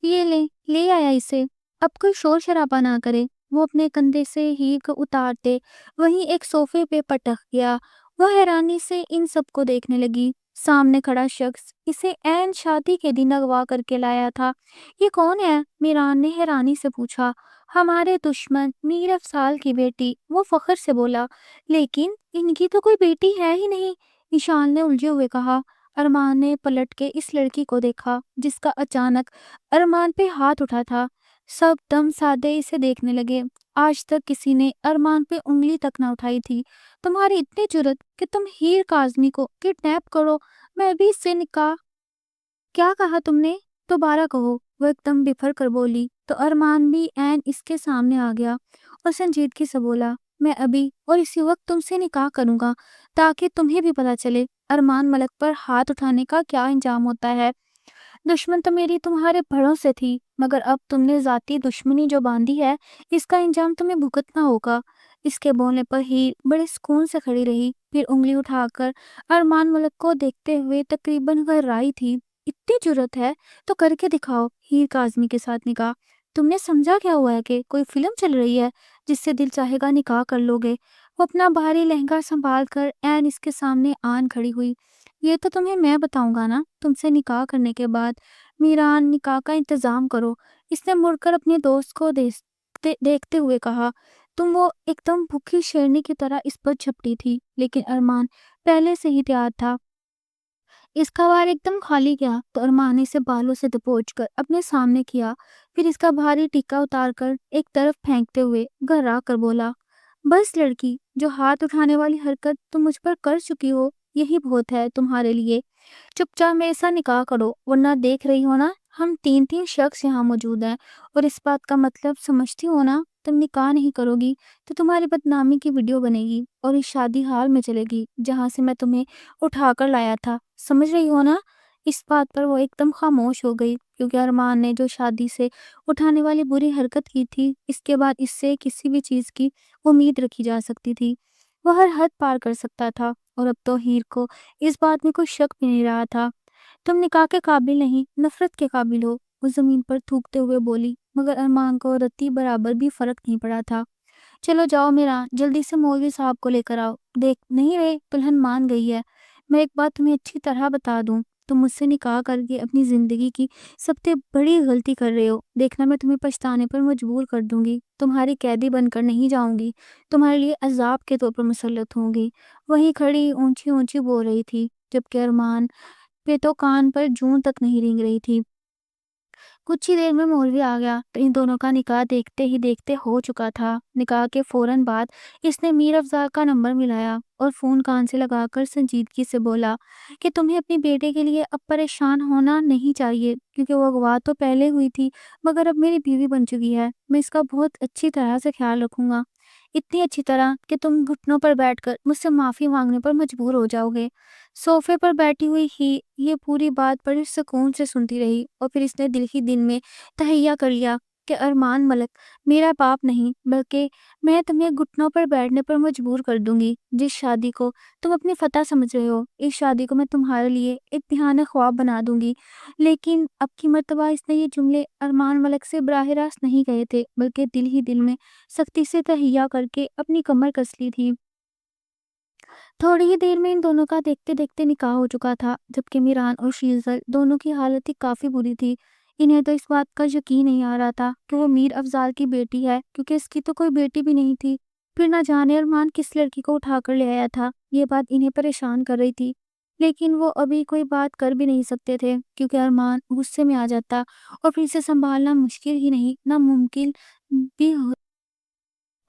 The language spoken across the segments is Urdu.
یہ لے آیا اسے، اب کوئی شور شرابہ نہ کرے۔ وہ اپنے کندھے سے ہیر کو اتارتے وہیں ایک صوفے پہ پٹک گیا۔ وہ حیرانی سے ان سب کو دیکھنے لگی۔ سامنے کھڑا شخص اسے عین شادی کے دن اغوا کر کے لایا تھا۔ یہ کون ہے؟ میران نے حیرانی سے پوچھا۔ ہمارے دشمن میر افضال کی بیٹی، وہ فخر سے بولا۔ لیکن ان کی تو کوئی بیٹی ہے ہی نہیں، نشان نے الجھے ہوئے کہا۔ ارمان نے پلٹ کے اس لڑکی کو دیکھا جس کا اچانک ارمان پہ ہاتھ اٹھا تھا۔ سب دم سادے اسے دیکھنے لگے۔ آج تک کسی نے ارمان پہ انگلی تک نہ اٹھائی تھی۔ تمہاری اتنی جرت کہ تم ہیر کاظمی کو کڈنیپ کرو، میں بھی اس سے نکاح… کیا کہا تم نے؟ دوبارہ کہو، وہ ایک دم بفر کر بولی تو ارمان بھی عین اس کے سامنے آ گیا اور سنجیدگی سے بولا، میں ابھی اور اسی وقت تم سے نکاح کروں گا تاکہ تمہیں بھی پتا چلے ارمان ملک پر ہاتھ اٹھانے کا کیا انجام ہوتا ہے۔ دشمن تو میری تمہارے بڑوں سے تھی، مگر اب تم نے ذاتی دشمنی جو باندھی ہے اس کا انجام تمہیں بھگتنا ہوگا۔ اس کے بولنے پر ہیر بڑے سکون سے کھڑی رہی، پھر انگلی اٹھا کر ارمان ملک کو دیکھتے ہوئے تقریباً غرائی تھی۔ اتنی جرت ہے تو کر کے دکھاؤ ہیر کاظمی کے ساتھ نکاح۔ تم نے سمجھا کیا ہوا ہے کہ کوئی فلم چل رہی ہے جس سے دل چاہے گا نکاح کر لو گے؟ وہ اپنا بھاری لہنگا سنبھال کر عین اس کے سامنے آن کھڑی ہوئی۔ یہ تو تمہیں میں بتاؤں گا نا، تم سے نکاح کرنے کے بعد میران نکاح کا انتظام کرو۔ اس نے مڑ کر اپنے دوست کو دیکھتے ہوئے کہا۔ تم وہ ایک دم بھوکی شیرنی کی طرح اس پر جھپٹی تھی، لیکن ارمان پہلے سے ہی تیار تھا۔ اس کا وار ایک دم خالی گیا تو ارمان نے اسے بالوں سے دبوچ کر اپنے سامنے کیا، پھر اس کا بھاری ٹیکا اتار کر ایک طرف پھینکتے ہوئے گھرا کر بولا، بس لڑکی، جو ہاتھ اٹھانے والی حرکت تم مجھ پر کر چکی ہو یہی بہت ہے تمہارے لیے۔ چپ چاپ میرے ساتھ نکاح کرو، ورنہ دیکھ رہی ہو نا ہم تین شخص یہاں موجود ہیں، اور اس بات کا مطلب سمجھتی ہو نا، تم نکاح نہیں کرو گی تو تمہاری بدنامی کی ویڈیو بنے گی اور اس شادی حال میں چلے گی جہاں سے میں تمہیں اٹھا کر لایا تھا، سمجھ رہی ہو نا؟ اس بات پر وہ ایک دم خاموش ہو گئی، کیونکہ ارمان نے جو شادی سے اٹھانے والی بری حرکت کی تھی اس کے بعد اس سے کسی بھی چیز کی امید رکھی جا سکتی تھی۔ وہ ہر حد پار کر سکتا تھا، اور اب تو ہیر کو اس بات میں کوئی شک بھی نہیں رہا تھا۔ تم نکاح کے قابل نہیں، نفرت کے قابل ہو، وہ زمین پر تھوکتے ہوئے بولی، مگر ارمان کو رتی برابر بھی فرق نہیں پڑا تھا۔ چلو جاؤ میرا، جلدی سے مولوی صاحب کو لے کر آؤ۔ دیکھ نہیں رہے دلہن مان گئی ہے۔ میں ایک بات تمہیں اچھی طرح بتا دوں، تم مجھ سے نکاح کر کے اپنی زندگی کی سب سے بڑی غلطی کر رہے ہو۔ دیکھنا میں تمہیں پچھتانے پر مجبور کر دوں گی، تمہاری قیدی بن کر نہیں جاؤں گی، تمہارے لیے عذاب کے طور پر مسلط ہوں گی۔ وہیں کھڑی اونچی اونچی بول رہی تھی، جبکہ ارمان پہ تو کان پر جون تک نہیں رینگ رہی تھی۔ کچھ ہی دیر میں مولوی آ گیا تو ان دونوں کا نکاح دیکھتے ہی دیکھتے ہو چکا تھا۔ نکاح کے فوراً بعد اس نے میر افضال کا نمبر ملایا اور فون کان سے لگا کر سنجیدگی سے بولا کہ تمہیں اپنی بیٹے کے لیے اب پریشان ہونا نہیں چاہیے، کیونکہ وہ اغوا تو پہلے ہوئی تھی مگر اب میری بیوی بن چکی ہے۔ میں اس کا بہت اچھی طرح سے خیال رکھوں گا، اتنی اچھی طرح کہ تم گھٹنوں پر بیٹھ کر مجھ سے معافی مانگنے پر مجبور ہو جاؤ گے۔ صوفے پر بیٹھی ہوئی ہی یہ پوری بات بڑے سکون سے سنتی رہی، اور پھر اس نے دل ہی دل میں تہیہ کر لیا کہ ارمان ملک میرا باپ نہیں، بلکہ میں تمہیں گھٹنوں پر بیٹھنے پر مجبور کر دوں گی۔ جس شادی کو تم اپنی فتح سمجھ رہے ہو، اس شادی کو میں تمہارے لیے ایک بہانہ خواب بنا دوں گی۔ لیکن اب کی مرتبہ اس نے یہ جملے ارمان ملک سے براہ راست نہیں کہے تھے، بلکہ دل ہی دل میں سختی سے تہیہ کر کے اپنی کمر کس لی تھی۔ تھوڑی ہی دیر میں ان دونوں کا دیکھتے دیکھتے نکاح ہو چکا تھا، جبکہ میران اور شیزل دونوں کی حالت ہی کافی بری تھی۔ انہیں تو اس بات کا یقین نہیں آ رہا تھا کہ وہ میر افضال کی بیٹی ہے، کیونکہ اس کی تو کوئی بیٹی بھی نہیں تھی۔ پھر نہ جانے ارمان کس لڑکی کو اٹھا کر لے آیا تھا، یہ بات انہیں پریشان کر رہی تھی، لیکن وہ ابھی کوئی بات کر بھی نہیں سکتے تھے، کیونکہ ارمان غصے میں آ جاتا اور پھر اسے سنبھالنا مشکل ہی نہیں ناممکن بھی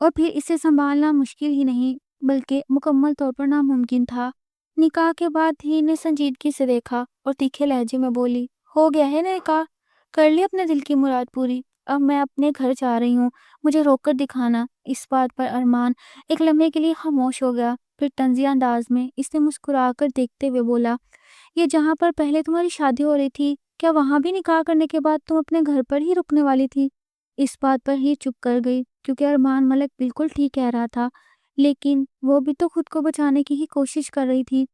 اور پھر اسے سنبھالنا مشکل ہی نہیں بلکہ مکمل طور پر ناممکن تھا۔ نکاح کے بعد ہی نے سنجیدگی سے دیکھا اور تیکھے لہجے میں بولی، ہو گیا ہے نا نکاح، کر لی اپنے دل کی مراد پوری، اب میں اپنے گھر جا رہی ہوں، مجھے روک کر دکھانا۔ اس بات پر ارمان ایک لمحے کے لیے خاموش ہو گیا، پھر طنزیہ انداز میں اس نے مسکرا کر دیکھتے ہوئے بولا، یہ جہاں پر پہلے تمہاری شادی ہو رہی تھی، کیا وہاں بھی نکاح کرنے کے بعد تم اپنے گھر پر ہی رکنے والی تھی؟ اس بات پر ہی چپ کر گئی، کیونکہ ارمان ملک بالکل ٹھیک کہہ رہا تھا، لیکن وہ بھی تو خود کو بچانے کی ہی کوشش کر رہی تھی۔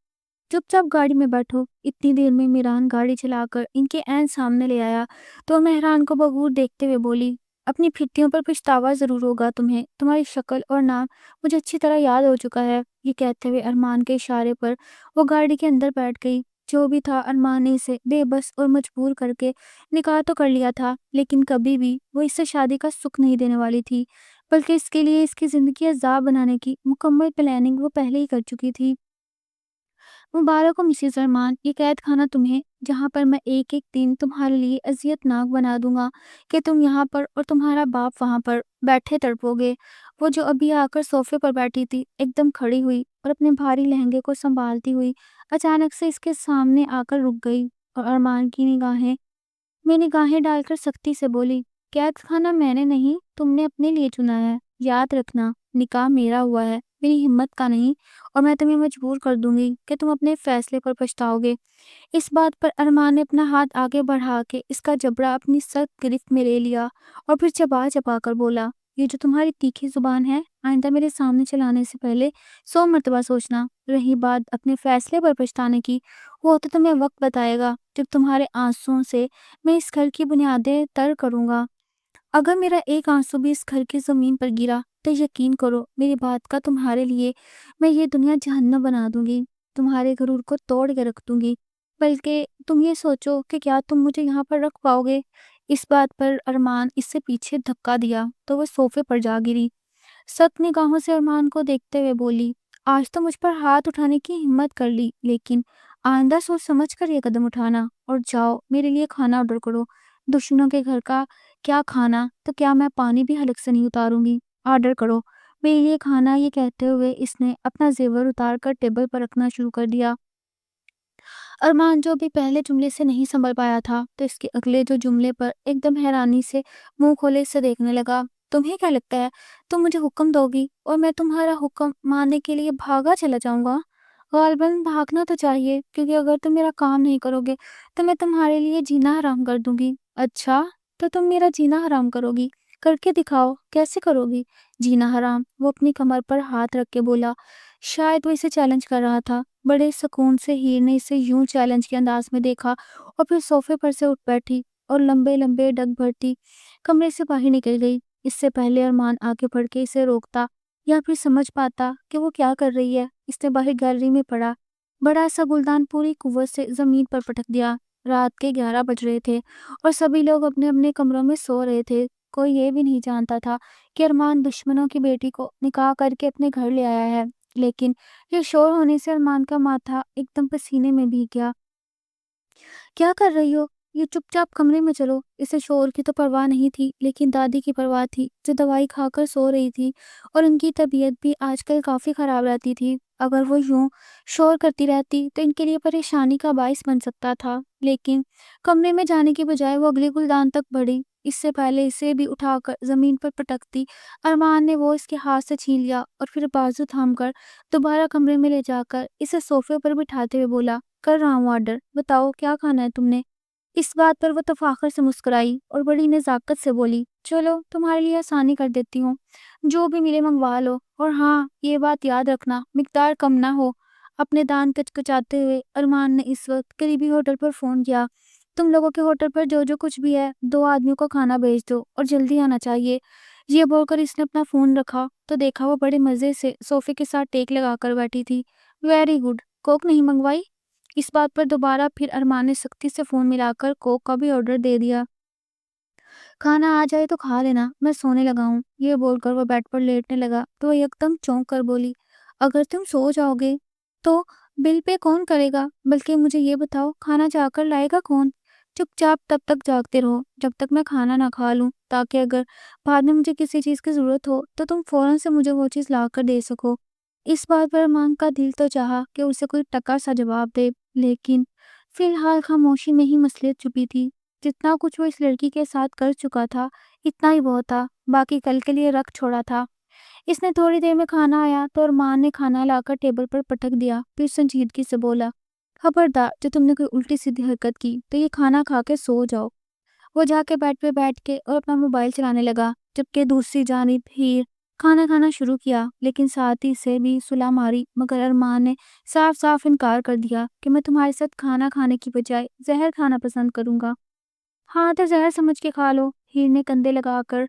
چپ چاپ گاڑی میں بیٹھو۔ اتنی دیر میں میران گاڑی چلا کر ان کے عین سامنے لے آیا تو مہران کو بغور دیکھتے ہوئے بولی، اپنی پھٹیوں پر پچھتاوا ضرور ہوگا تمہیں، تمہاری شکل اور نام مجھے اچھی طرح یاد ہو چکا ہے۔ یہ کہتے ہوئے ارمان کے اشارے پر وہ گاڑی کے اندر بیٹھ گئی۔ جو بھی تھا، ارمان نے اسے بے بس اور مجبور کر کے نکاح تو کر لیا تھا، لیکن کبھی بھی وہ اس سے شادی کا سکھ نہیں دینے والی تھی، بلکہ اس کے لیے اس کی زندگی عذاب بنانے کی مکمل پلاننگ وہ پہلے ہی کر چکی تھی۔ مبارک ہو مسز ارمان، یہ قید خانہ تمہیں، جہاں پر میں ایک ایک دن تمہارے لیے اذیت ناک بنا دوں گا کہ تم یہاں پر اور تمہارا باپ وہاں پر بیٹھے تڑپو گے۔ وہ جو ابھی آ کر صوفے پر بیٹھی تھی، ایک دم کھڑی ہوئی اور اپنے بھاری لہنگے کو سنبھالتی ہوئی اچانک سے اس کے سامنے آ کر رک گئی اور ارمان کی نگاہیں میں نگاہیں ڈال کر سختی سے بولی، قید خانہ میں نے نہیں، تم نے اپنے لیے چنا ہے۔ یاد رکھنا، نکاح میرا ہوا ہے، میری ہمت کا نہیں، اور میں تمہیں مجبور کر دوں گی کہ تم اپنے فیصلے پر پچھتاؤ گے۔ اس بات پر ارمان نے اپنا ہاتھ آگے بڑھا کے اس کا جبڑا اپنی سخت گرفت میں لے لیا اور پھر چبا چبا کر بولا، یہ جو تمہاری تیکھی زبان ہے، آئندہ میرے سامنے چلانے سے پہلے 100 مرتبہ سوچنا۔ رہی بات اپنے فیصلے پر پچھتانے کی، وہ تو تمہیں وقت بتائے گا، جب تمہارے آنسوؤں سے میں اس گھر کی بنیادیں تر کروں گا۔ اگر میرا ایک آنسو بھی اس گھر کی زمین پر گرا تو یقین کرو میری بات کا، تمہارے لیے میں یہ دنیا جہنم بنا دوں گی، تمہارے غرور کو توڑ کے رکھ دوں گی۔ بلکہ تم یہ سوچو کہ کیا تم مجھے یہاں پر رکھ پاؤ گے؟ اس بات پر ارمان اس سے پیچھے دھکا دیا تو وہ صوفے پر جا گری۔ سخت نگاہوں سے ارمان کو دیکھتے ہوئے بولی، آج تو مجھ پر ہاتھ اٹھانے کی ہمت کر لی، لیکن آئندہ سوچ سمجھ کر یہ قدم اٹھانا، اور جاؤ میرے لیے کھانا آرڈر کرو۔ دشمنوں کے گھر کا کیا کھانا، تو کیا میں پانی بھی حلق سے نہیں اتاروں گی؟ آرڈر کرو میرے لیے کھانا۔ یہ کہتے ہوئے اس نے اپنا زیور اتار کر ٹیبل پر رکھنا شروع کر دیا۔ ارمان جو بھی پہلے جملے سے نہیں سنبھل پایا تھا تو اس کے اگلے جو جملے پر ایک دم حیرانی سے منہ کھولے سے دیکھنے لگا۔ تمہیں کیا لگتا ہے تم مجھے حکم دو گی اور میں تمہارا حکم ماننے کے لیے بھاگا چلا جاؤں گا؟ غالباً بھاگنا تو چاہیے، کیونکہ اگر تم میرا کام نہیں کرو گے تو میں تمہارے لیے جینا حرام کر دوں گی۔ اچھا، تو تم میرا جینا حرام کرو گی؟ کر کے دکھاؤ، کیسے کرو گی جینا حرام؟ وہ اپنی کمر پر ہاتھ رکھ کے بولا۔ شاید وہ اسے چیلنج کر رہا تھا۔ بڑے سکون سے ہیر نے اسے یوں چیلنج کے انداز میں دیکھا اور پھر صوفے پر سے اٹھ بیٹھی اور لمبے لمبے ڈگ بھرتی کمرے سے باہر نکل گئی۔ اس سے پہلے ارمان آگے بڑھ کے اسے روکتا یا پھر سمجھ پاتا کہ وہ کیا کر رہی ہے، اس نے باہر گیلری میں پڑا بڑا سا گلدان پوری قوت سے زمین پر پٹک دیا۔ رات کے 11 بج رہے تھے اور سبھی لوگ اپنے اپنے کمروں میں سو رہے تھے۔ کوئی یہ بھی نہیں جانتا تھا کہ ارمان دشمنوں کی بیٹی کو نکاح کر کے اپنے گھر لے آیا ہے، لیکن یہ شور ہونے سے ارمان کا ماتھا ایک دم پسینے میں بھیگ گیا۔ کیا کر رہی ہو؟ یہ چپ چاپ کمرے میں چلو۔ اسے شور کی تو پرواہ نہیں تھی، لیکن دادی کی پرواہ تھی جو دوائی کھا کر سو رہی تھی اور ان کی طبیعت بھی آج کل کافی خراب رہتی تھی۔ اگر وہ یوں شور کرتی رہتی تو ان کے لیے پریشانی کا باعث بن سکتا تھا، لیکن کمرے میں جانے کی بجائے وہ اگلی گلدان تک بڑھی۔ اس سے پہلے اسے بھی اٹھا کر زمین پر پٹکتی، ارمان نے وہ اس کے ہاتھ سے چھین لیا اور پھر بازو تھام کر دوبارہ کمرے میں لے جا کر اسے صوفے پر بٹھاتے ہوئے بولا، کر رہا ہوں آرڈر، بتاؤ کیا کھانا ہے تم نے؟ اس بات پر وہ تفاخر سے مسکرائی اور بڑی نزاکت سے بولی، چلو تمہارے لیے آسانی کر دیتی ہوں، جو بھی ملے منگوا لو، اور ہاں یہ بات یاد رکھنا مقدار کم نہ ہو۔ اپنے دان کچکچاتے ہوئے ارمان نے اس وقت قریبی ہوٹل پر فون کیا، تم لوگوں کے ہوٹل پر جو جو کچھ بھی ہے 2 آدمیوں کو کھانا بھیج دو اور جلدی آنا چاہیے۔ یہ بول کر اس نے اپنا فون رکھا تو دیکھا وہ بڑے مزے سے صوفے کے ساتھ ٹیک لگا کر بیٹھی تھی۔ ویری گڈ، کوک نہیں منگوائی؟ اس بات پر دوبارہ پھر ارمان نے سختی سے فون ملا کر کوک کا بھی آرڈر دے دیا۔ کھانا آ جائے تو کھا لینا، میں سونے لگا ہوں۔ یہ بول کر وہ بیڈ پر لیٹنے لگا تو وہ ایک دم چونک کر بولی، اگر تم سو جاؤ گے تو بل پے کون کرے گا؟ بلکہ مجھے یہ بتاؤ کھانا جا کر لائے گا کون؟ چپ چاپ تب تک جاگتے رہو جب تک میں کھانا نہ کھا لوں، تاکہ اگر بعد میں مجھے کسی چیز کی ضرورت ہو تو تم فوراً سے مجھے وہ چیز لا کر دے سکو۔ اس بات پر ارمان کا دل تو چاہا کہ اسے کوئی ٹکا سا جواب دے، لیکن فی الحال خاموشی میں ہی مصلحت چھپی تھی۔ جتنا کچھ وہ اس لڑکی کے ساتھ کر چکا تھا اتنا ہی بہت تھا، باقی کل کے لیے رکھ چھوڑا تھا۔ اس نے تھوڑی دیر میں کھانا آیا تو ارمان نے کھانا لا کر ٹیبل پر پٹک دیا، پھر سنجیدگی سے بولا، خبردار جو تم نے کوئی الٹی سیدھی حرکت کی تو یہ کھانا کھا کے سو جاؤ۔ وہ جا کے بیڈ پہ بیٹھ کے اور اپنا موبائل چلانے لگا، جبکہ دوسری جانب ہیر کھانا کھانا شروع کیا، لیکن ساتھی سے بھی صلاح ماری، مگر ارمان نے صاف صاف انکار کر دیا کہ میں تمہارے ساتھ کھانا کھانے کی بجائے زہر کھانا پسند کروں گا۔ ہاں تو زہر سمجھ کے کھا لو، ہیر نے کندھے لگا کر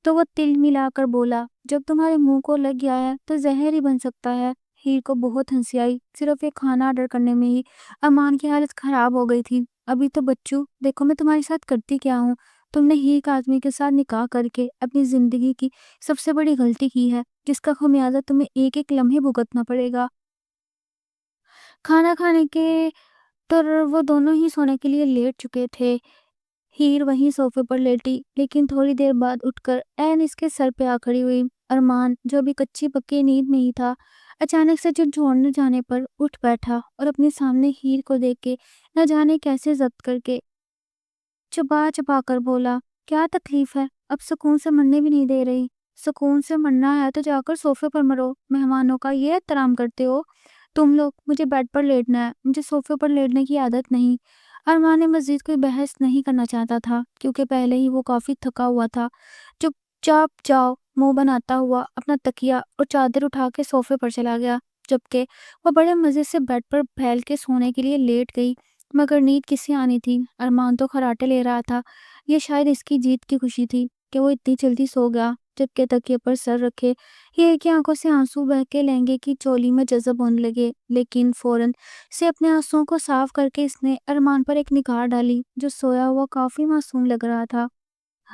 تو وہ تل ملا کر بولا، جب تمہارے منہ کو لگ گیا ہے تو زہر ہی بن سکتا ہے۔ ہیر کو بہت ہنسی آئی، صرف ایک کھانا آرڈر کرنے میں ہی ارمان کی حالت خراب ہو گئی تھی۔ ابھی تو بچوں، دیکھو میں تمہارے ساتھ کرتی کیا ہوں۔ تم نے ہی ایک آدمی کے ساتھ نکاح کر کے اپنی زندگی کی سب سے بڑی غلطی کی ہے، جس کا خمیازہ تمہیں ایک ایک لمحے بھگتنا پڑے گا۔ کھانا کھانے کے تو وہ دونوں ہی سونے کے لیے لیٹ چکے تھے۔ ہیر وہیں صوفے پر لیٹی، لیکن تھوڑی دیر بعد اٹھ کر عین اس کے سر پہ آ کھڑی ہوئی۔ ارمان، جو بھی کچی پکی نیند میں ہی تھا، اچانک سے جھنجھوڑنے جانے پر اٹھ بیٹھا اور اپنے سامنے ہیر کو دیکھ کے نہ جانے کیسے ضبط کر کے چبا چبا کر بولا، کیا تکلیف ہے؟ اب سکون سے مرنے بھی نہیں دے رہی؟ سکون سے مرنا ہے تو جا کر صوفے پر مرو، مہمانوں کا یہ احترام کرتے ہو تم لوگ؟ مجھے بیڈ پر لیٹنا ہے، مجھے صوفے پر لیٹنے کی عادت نہیں۔ ارمان نے مزید کوئی بحث نہیں کرنا چاہتا تھا، کیونکہ پہلے ہی وہ کافی تھکا ہوا تھا۔ چپ چاپ جاؤ منہ بناتا ہوا اپنا تکیا اور چادر اٹھا کے صوفے پر چلا گیا، جبکہ وہ بڑے مزے سے بیڈ پر پھیل کے سونے کے لیے لیٹ گئی، مگر نیند کسی آنی تھی۔ ارمان تو خراٹے لے رہا تھا، یہ شاید اس کی جیت کی خوشی تھی کہ وہ اتنی جلدی سو گیا۔ جبکہ تکیے پر سر رکھے ہیر کی آنکھوں سے آنسو بہہ کے لہنگے کی چولی میں جذب ہونے لگے، لیکن فوراً سے اپنے آنسوؤں کو صاف کر کے اس نے ارمان پر ایک نگاہ ڈالی جو سویا ہوا کافی معصوم لگ رہا تھا۔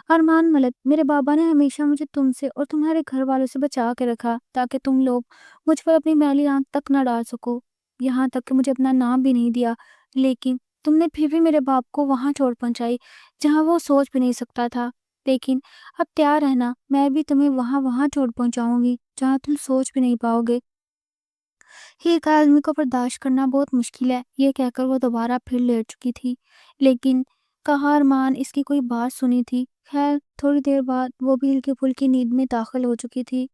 ارمان ملک، میرے بابا نے ہمیشہ مجھے تم سے اور تمہارے گھر والوں سے بچا کے رکھا تاکہ تم لوگ مجھ پر اپنی میلی آنکھ تک نہ ڈال سکو، یہاں تک کہ مجھے اپنا نام بھی نہیں دیا، لیکن تم نے پھر بھی میرے باپ کو وہاں چوٹ پہنچائی جہاں وہ سوچ بھی نہیں سکتا تھا۔ لیکن اب تیار رہنا، میں بھی تمہیں وہاں چوٹ پہنچاؤں گی جہاں تم سوچ بھی نہیں پاؤ گے۔ ہیر کا آدمی کو برداشت کرنا بہت مشکل ہے، یہ کہہ کر وہ دوبارہ پھر لیٹ چکی تھی، لیکن کہاں ارمان اس کی کوئی بات سنی تھی۔ خیر تھوڑی دیر بعد وہ بھی ہلکی پھلکی نیند میں داخل ہو چکی تھی۔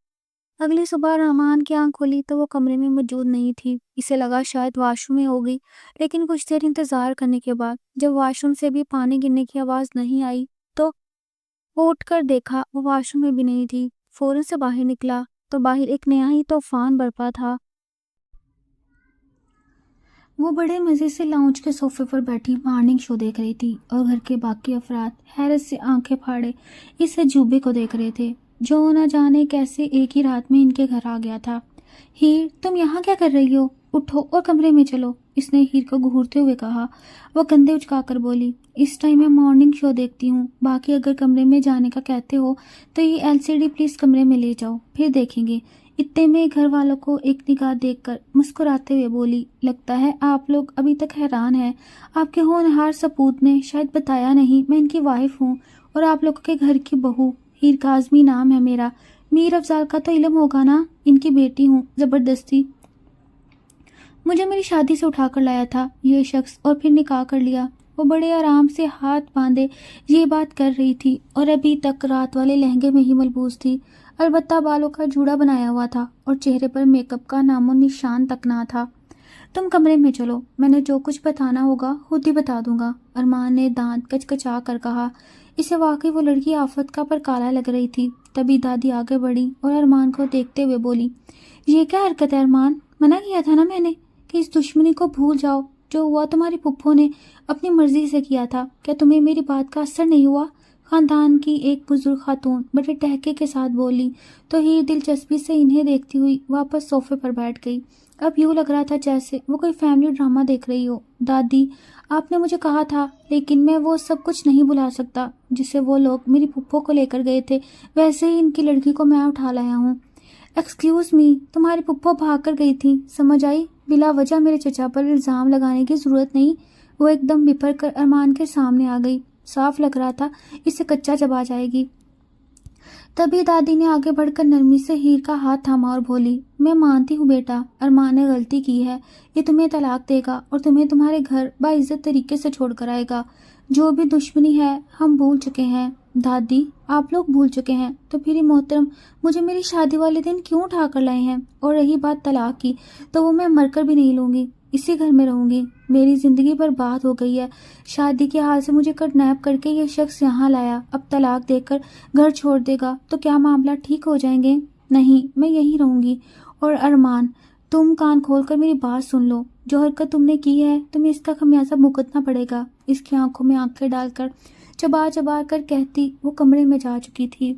اگلی صبح ارمان کی آنکھ کھلی تو وہ کمرے میں موجود نہیں تھی۔ اسے لگا شاید واش روم میں ہوگی، لیکن کچھ دیر انتظار کرنے کے بعد جب واش روم سے بھی پانی گرنے کی آواز نہیں آئی تو وہ اٹھ کر دیکھا وہ واش روم میں بھی نہیں تھی۔ فوراً سے باہر نکلا تو باہر ایک نیا ہی طوفان برپا تھا۔ وہ بڑے مزے سے لاؤنج کے صوفے پر بیٹھی مارننگ شو دیکھ رہی تھی اور گھر کے باقی افراد حیرت سے آنکھیں پھاڑے اس عجوبے کو دیکھ رہے تھے جو نہ جانے کیسے ایک ہی رات میں ان کے گھر آ گیا تھا۔ ہیر، تم یہاں کیا کر رہی ہو؟ اٹھو اور کمرے میں چلو، اس نے ہیر کو گھورتے ہوئے کہا۔ وہ کندھے اچکا کر بولی، اس ٹائم میں مارننگ شو دیکھتی ہوں، باقی اگر کمرے میں جانے کا کہتے ہو تو یہ LCD پلیز کمرے میں لے جاؤ، پھر دیکھیں گے۔ اتنے میں گھر والوں کو ایک نگاہ دیکھ کر مسکراتے ہوئے بولی، لگتا ہے آپ لوگ ابھی تک حیران ہیں، آپ کے ہونہار سپوت نے شاید بتایا نہیں میں ان کی وائف ہوں اور آپ لوگوں کے گھر کی بہو۔ ہیر کاظمی نام ہے میرا، میر افضال کا تو علم ہوگا نا، ان کی بیٹی ہوں، زبردستی مجھے میری شادی سے اٹھا کر لایا تھا یہ شخص اور پھر نکاح کر لیا۔ وہ بڑے آرام سے ہاتھ باندھے یہ بات کر رہی تھی اور ابھی تک رات والے لہنگے میں ہی ملبوس تھی، البتہ بالوں کا جوڑا بنایا ہوا تھا اور چہرے پر میک اپ کا نام و نشان تک نہ تھا۔ تم کمرے میں چلو، میں نے جو کچھ بتانا ہوگا خود ہی بتا دوں گا، ارمان نے دانت کچکچا کر کہا۔ اسے واقعی وہ لڑکی آفت کا پر کالا لگ رہی تھی۔ تبھی دادی آگے بڑھی اور ارمان کو دیکھتے ہوئے بولی، یہ کیا حرکت ہے ارمان؟ منع کیا تھا نا میں نے کہ اس دشمنی کو بھول جاؤ، جو ہوا تمہاری پھپھو نے اپنی مرضی سے کیا تھا، کیا تمہیں میری بات کا اثر نہیں ہوا؟ خاندان کی ایک بزرگ خاتون بڑے ٹہکے کے ساتھ بولی تو ہیر دلچسپی سے انہیں دیکھتی ہوئی واپس صوفے پر بیٹھ گئی۔ اب یوں لگ رہا تھا جیسے وہ کوئی فیملی ڈرامہ دیکھ رہی ہو۔ دادی، آپ نے مجھے کہا تھا، لیکن میں وہ سب کچھ نہیں بھلا سکتا جسے وہ لوگ میری پھپھو کو لے کر گئے تھے، ویسے ہی ان کی لڑکی کو میں اٹھا لایا ہوں۔ ایکسکیوز می، تمہاری پھپھو بھاگ کر گئی تھی، سمجھ آئی؟ بلا وجہ میرے چچا پر الزام لگانے کی ضرورت نہیں۔ وہ ایک دم بپھر کر ارمان کے سامنے آ گئی، صاف لگ رہا تھا اسے کچا چبا جائے گی۔ تبھی دادی نے آگے بڑھ کر نرمی سے ہیر کا ہاتھ تھاما اور بولی، میں مانتی ہوں بیٹا، ارمان نے غلطی کی ہے، یہ تمہیں طلاق دے گا اور تمہیں تمہارے گھر باعزت طریقے سے چھوڑ کر آئے گا۔ جو بھی دشمنی ہے ہم بھول چکے ہیں۔ دادی، آپ لوگ بھول چکے ہیں تو پھر یہ محترم مجھے میری شادی والے دن کیوں اٹھا کر لائے ہیں؟ اور رہی بات طلاق کی تو وہ میں مر کر بھی نہیں لوں گی۔ اسی گھر میں رہوں گی. میری زندگی برباد ہو گئی ہے. شادی کے حال سے مجھے کڈنیپ کر کے یہ شخص یہاں لایا. اب طلاق دے کر گھر چھوڑ دے گا تو کیا معاملہ ٹھیک ہو جائیں گے؟ نہیں، میں یہیں رہوں گی. اور ارمان، تم کان کھول کر میری بات سن لو. جو حرکت تم نے کی ہے تمہیں اس کا خمیازہ بھگتنا پڑے گا. اس کی آنکھوں میں آنکھیں ڈال کر چبا چبا کر کہتی وہ کمرے میں جا چکی تھی.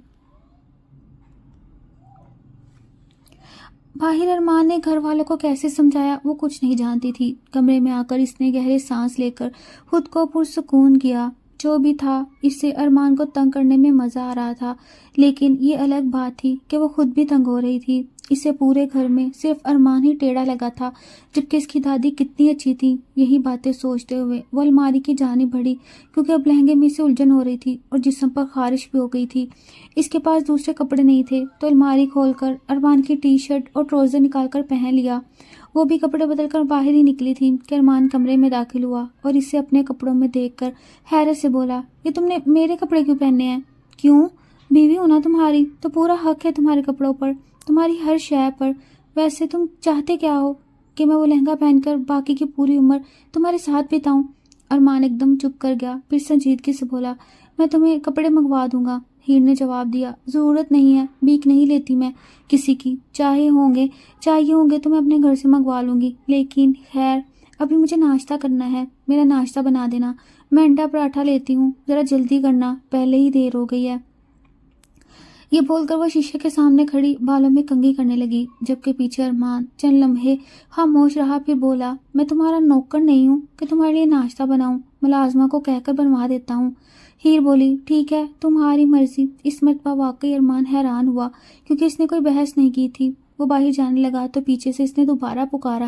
باہر ارمان نے گھر والوں کو کیسے سمجھایا وہ کچھ نہیں جانتی تھی. کمرے میں آ کر اس نے گہرے سانس لے کر خود کو پرسکون کیا. جو بھی تھا اس سے ارمان کو تنگ کرنے میں مزہ آ رہا تھا، لیکن یہ الگ بات تھی کہ وہ خود بھی تنگ ہو رہی تھی. اسے پورے گھر میں صرف ارمان ہی ٹیڑھا لگا تھا، جبکہ اس کی دادی کتنی اچھی تھی. یہی باتیں سوچتے ہوئے وہ الماری کی جانب بڑھی، کیونکہ اب لہنگے میں سے الجھن ہو رہی تھی اور جسم پر خارش بھی ہو گئی تھی. اس کے پاس دوسرے کپڑے نہیں تھے تو الماری کھول کر ارمان کی ٹی شرٹ اور ٹراؤزر نکال کر پہن لیا. وہ بھی کپڑے بدل کر باہر ہی نکلی تھی کہ ارمان کمرے میں داخل ہوا اور اسے اپنے کپڑوں میں دیکھ کر حیرت سے بولا، یہ تم نے میرے کپڑے کیوں پہنے ہیں؟ کیوں؟ بیوی ہونا تمہاری تو پورا حق ہے تمہارے کپڑوں پر، تمہاری ہر شے پر. ویسے تم چاہتے کیا ہو؟ کہ میں وہ لہنگا پہن کر باقی کی پوری عمر تمہارے ساتھ بتاؤں؟ ارمان ایک دم چپ کر گیا، پھر سنجیدگی سے بولا، میں تمہیں کپڑے منگوا دوں گا. ہیر نے جواب دیا، ضرورت نہیں ہے، بیک نہیں لیتی میں کسی کی. چاہیے ہوں گے تو میں اپنے گھر سے منگوا لوں گی، لیکن خیر ابھی مجھے ناشتہ کرنا ہے. میرا ناشتہ بنا دینا. میں انڈا پراٹھا لیتی ہوں، ذرا جلدی کرنا، پہلے ہی دیر ہو گئی ہے. یہ بول کر وہ شیشے کے سامنے کھڑی بالوں میں کنگھی کرنے لگی، جبکہ پیچھے ارمان چند لمحے خاموش رہا، پھر بولا، میں تمہارا نوکر نہیں ہوں کہ تمہارے لیے ناشتہ بناؤں، ملازمہ کو کہہ کر بنوا دیتا ہوں. ہیر بولی، ٹھیک ہے تمہاری مرضی. اس مرتبہ واقعی ارمان حیران ہوا، کیونکہ اس نے کوئی بحث نہیں کی تھی. وہ باہر جانے لگا تو پیچھے سے اس نے دوبارہ پکارا،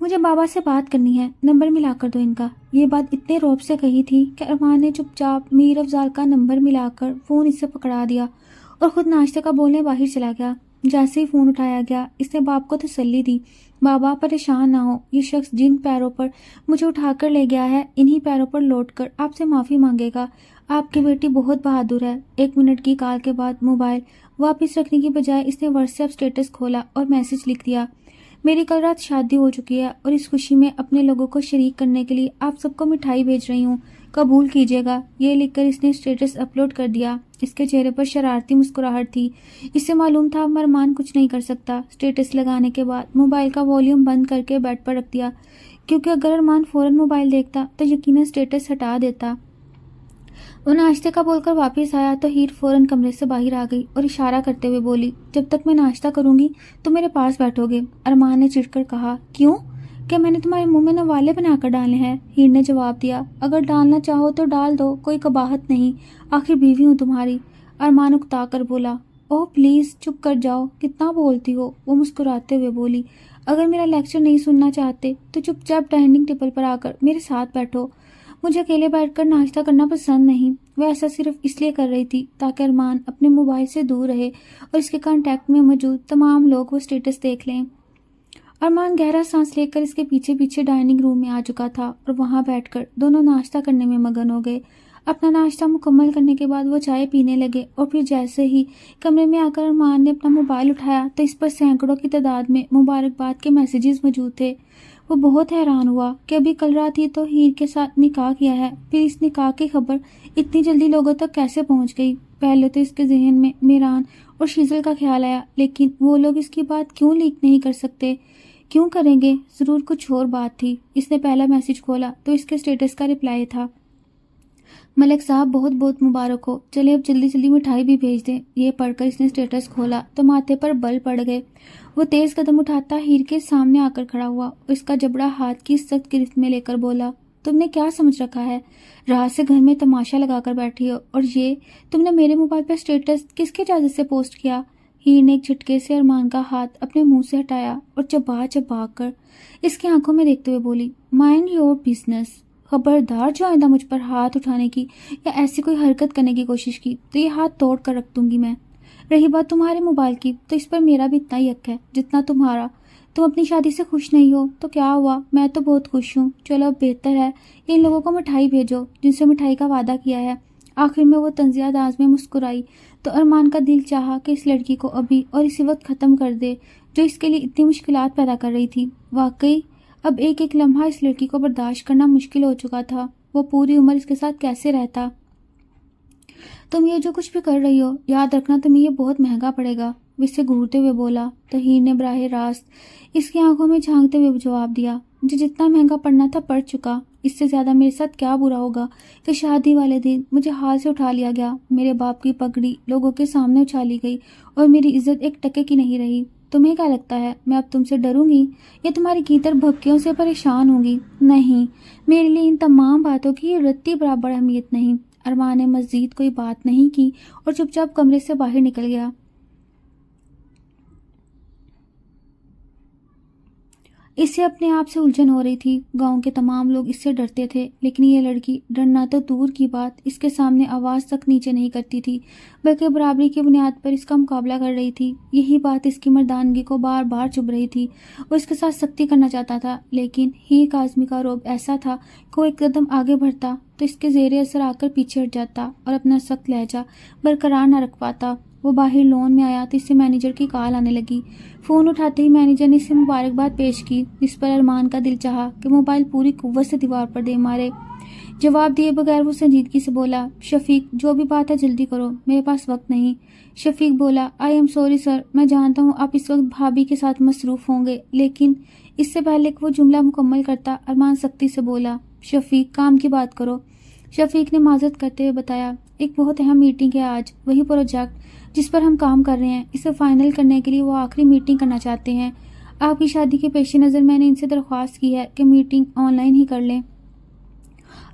مجھے بابا سے بات کرنی ہے، نمبر ملا کر دو ان کا. یہ بات اتنے روب سے کہی تھی کہ ارمان نے چپ چاپ میر افضال کا نمبر ملا کر فون اس سے پکڑا دیا اور خود ناشتے کا بولنے باہر چلا گیا. جیسے ہی فون اٹھایا گیا اس نے باپ کو تسلی دی، بابا پریشان نہ ہو، یہ شخص جن پیروں پر مجھے اٹھا کر لے گیا ہے انہی پیروں پر لوٹ کر آپ سے معافی مانگے گا. آپ کی بیٹی بہت بہادر ہے. 1 منٹ کی کال کے بعد موبائل واپس رکھنے کی بجائے اس نے واٹس ایپ اسٹیٹس کھولا اور میسج لکھ دیا، میری کل رات شادی ہو چکی ہے اور اس خوشی میں اپنے لوگوں کو شریک کرنے کے لیے آپ سب کو مٹھائی بھیج رہی ہوں، قبول کیجیے گا. یہ لکھ کر اس نے اسٹیٹس اپلوڈ کر دیا. اس کے چہرے پر شرارتی مسکراہٹ تھی. اسے معلوم تھا ارمان کچھ نہیں کر سکتا. اسٹیٹس لگانے کے بعد موبائل کا والیوم بند کر کے بیڈ پر رکھ دیا، کیونکہ اگر ارمان فوراً موبائل دیکھتا تو یقیناً اسٹیٹس ہٹا دیتا. وہ ناشتے کا بول کر واپس آیا تو ہیر فوراً کمرے سے باہر آ گئی اور اشارہ کرتے ہوئے بولی، جب تک میں ناشتہ کروں گی تو میرے پاس بیٹھو گے. ارمان نے چڑھ کر کہا، کیوں؟ کہ میں نے تمہارے منہ میں نوالے بنا کر ڈالے ہیں. ہیر نے جواب دیا، اگر ڈالنا چاہو تو ڈال دو، کوئی قباحت نہیں، آخر بیوی ہوں تمہاری. ارمان اکتا کر بولا، اوہ پلیز چپ کر جاؤ، کتنا بولتی ہو. وہ مسکراتے ہوئے بولی، اگر میرا لیکچر نہیں سننا چاہتے تو چپ چاپ ڈائننگ ٹیبل پر آ کر میرے ساتھ بیٹھو. مجھے اکیلے بیٹھ کر ناشتہ کرنا پسند نہیں. وہ ایسا صرف اس لیے کر رہی تھی تاکہ ارمان اپنے موبائل سے دور رہے اور اس کے کانٹیکٹ میں موجود تمام لوگ وہ اسٹیٹس دیکھ لیں. ارمان گہرا سانس لے کر اس کے پیچھے پیچھے ڈائننگ روم میں آ چکا تھا اور وہاں بیٹھ کر دونوں ناشتہ کرنے میں مگن ہو گئے. اپنا ناشتہ مکمل کرنے کے بعد وہ چائے پینے لگے اور پھر جیسے ہی کمرے میں آ کر ارمان نے اپنا موبائل اٹھایا تو اس پر سینکڑوں کی تعداد میں مبارکباد کے میسیجز موجود تھے. وہ بہت حیران ہوا کہ ابھی کل رات ہی تو ہیر کے ساتھ نکاح کیا ہے، پھر اس نکاح کی خبر اتنی جلدی لوگوں تک کیسے پہنچ گئی. پہلے تو اس کے ذہن میں میران اور شیزل کا خیال آیا، لیکن وہ لوگ اس کی بات کیوں لیک نہیں کر سکتے؟ کیوں کریں گے؟ ضرور کچھ اور بات تھی. اس نے پہلا میسج کھولا تو اس کے سٹیٹس کا رپلائی تھا، ملک صاحب بہت بہت مبارک ہو، چلے اب جلدی جلدی مٹھائی بھی بھیج دیں. یہ پڑھ کر اس نے سٹیٹس کھولا تو ماتھے پر بل پڑ گئے. وہ تیز قدم اٹھاتا ہیر کے سامنے آ کر کھڑا ہوا اور اس کا جبڑا ہاتھ کی سخت گرفت میں لے کر بولا، تم نے کیا سمجھ رکھا ہے؟ رات سے گھر میں تماشا لگا کر بیٹھی ہو، اور یہ تم نے میرے موبائل پر سٹیٹس کس کی اجازت سے پوسٹ کیا؟ ہیر نے ایک جھٹکے سے ارمان کا ہاتھ اپنے منہ سے ہٹایا اور چبا چبا کر اس کی آنکھوں میں دیکھتے ہوئے بولی، مائنڈ یور بزنس. خبردار جو آئندہ مجھ پر ہاتھ اٹھانے کی یا ایسی کوئی حرکت کرنے کی کوشش کی تو یہ ہاتھ توڑ کر رکھ دوں گی میں. رہی بات تمہارے موبائل کی تو اس پر میرا بھی اتنا ہی حق ہے جتنا تمہارا. تم اپنی شادی سے خوش نہیں ہو تو کیا ہوا، میں تو بہت خوش ہوں. چلو اب بہتر ہے ان لوگوں کو مٹھائی بھیجو جن سے مٹھائی کا وعدہ کیا ہے. آخر میں وہ طنزیہ انداز میں مسکرائی تو ارمان کا دل چاہا کہ اس لڑکی کو ابھی اور اسی وقت ختم کر دے جو اس کے لیے اتنی مشکلات پیدا کر رہی تھی۔ واقعی اب ایک ایک لمحہ اس لڑکی کو برداشت کرنا مشکل ہو چکا تھا۔ وہ پوری عمر اس کے ساتھ کیسے رہتا؟ تم یہ جو کچھ بھی کر رہی ہو یاد رکھنا تمہیں یہ بہت مہنگا پڑے گا، وہ اس سے گھورتے ہوئے بولا۔ طاہر نے براہ راست اس کی آنکھوں میں جھانکتے ہوئے جواب دیا، مجھے جتنا مہنگا پڑنا تھا پڑ چکا، اس سے زیادہ میرے ساتھ کیا برا ہوگا کہ شادی والے دن مجھے ہاتھ سے اٹھا لیا گیا، میرے باپ کی پگڑی لوگوں کے سامنے اچھالی گئی اور میری عزت ایک ٹکے کی نہیں رہی۔ تمہیں کیا لگتا ہے میں اب تم سے ڈروں گی یا تمہاری کیتر بھبکیوں سے پریشان ہوں گی؟ نہیں، میرے لیے ان تمام باتوں کی رتی برابر اہمیت نہیں۔ ارمان نے مزید کوئی بات نہیں کی اور چپ چاپ کمرے سے باہر نکل گیا۔ اس سے اپنے آپ سے الجھن ہو رہی تھی۔ گاؤں کے تمام لوگ اس سے ڈرتے تھے، لیکن یہ لڑکی ڈرنا تو دور کی بات اس کے سامنے آواز تک نیچے نہیں کرتی تھی، بلکہ برابری کی بنیاد پر اس کا مقابلہ کر رہی تھی۔ یہی بات اس کی مردانگی کو بار بار چبھ رہی تھی۔ وہ اس کے ساتھ سختی کرنا چاہتا تھا، لیکن ہیر کاظمی کا روب ایسا تھا کہ وہ ایک قدم آگے بڑھتا تو اس کے زیر اثر آ کر پیچھے ہٹ جاتا اور اپنا سخت لہجہ برقرار نہ رکھ پاتا۔ وہ باہر لون میں آیا تو اس سے مینیجر کی کال آنے لگی۔ فون اٹھاتے ہی مینیجر نے اسے مبارکباد پیش کی، جس پر ارمان کا دل چاہا کہ موبائل پوری قوت سے دیوار پر دے مارے۔ جواب دیے بغیر وہ سنجیدگی سے بولا، شفیق جو بھی بات ہے جلدی کرو، میرے پاس وقت نہیں۔ شفیق بولا، آئی ایم سوری سر، میں جانتا ہوں آپ اس وقت بھابھی کے ساتھ مصروف ہوں گے، لیکن اس سے پہلے کہ وہ جملہ مکمل کرتا ارمان سختی سے بولا، شفیق کام کی بات کرو۔ شفیق نے معذرت کرتے ہوئے بتایا، ایک بہت اہم میٹنگ ہے آج، وہی پروجیکٹ جس پر ہم کام کر رہے ہیں، اسے فائنل کرنے کے لیے وہ آخری میٹنگ کرنا چاہتے ہیں۔ آپ کی شادی کے پیش نظر میں نے ان سے درخواست کی ہے کہ میٹنگ آن لائن ہی کر لیں۔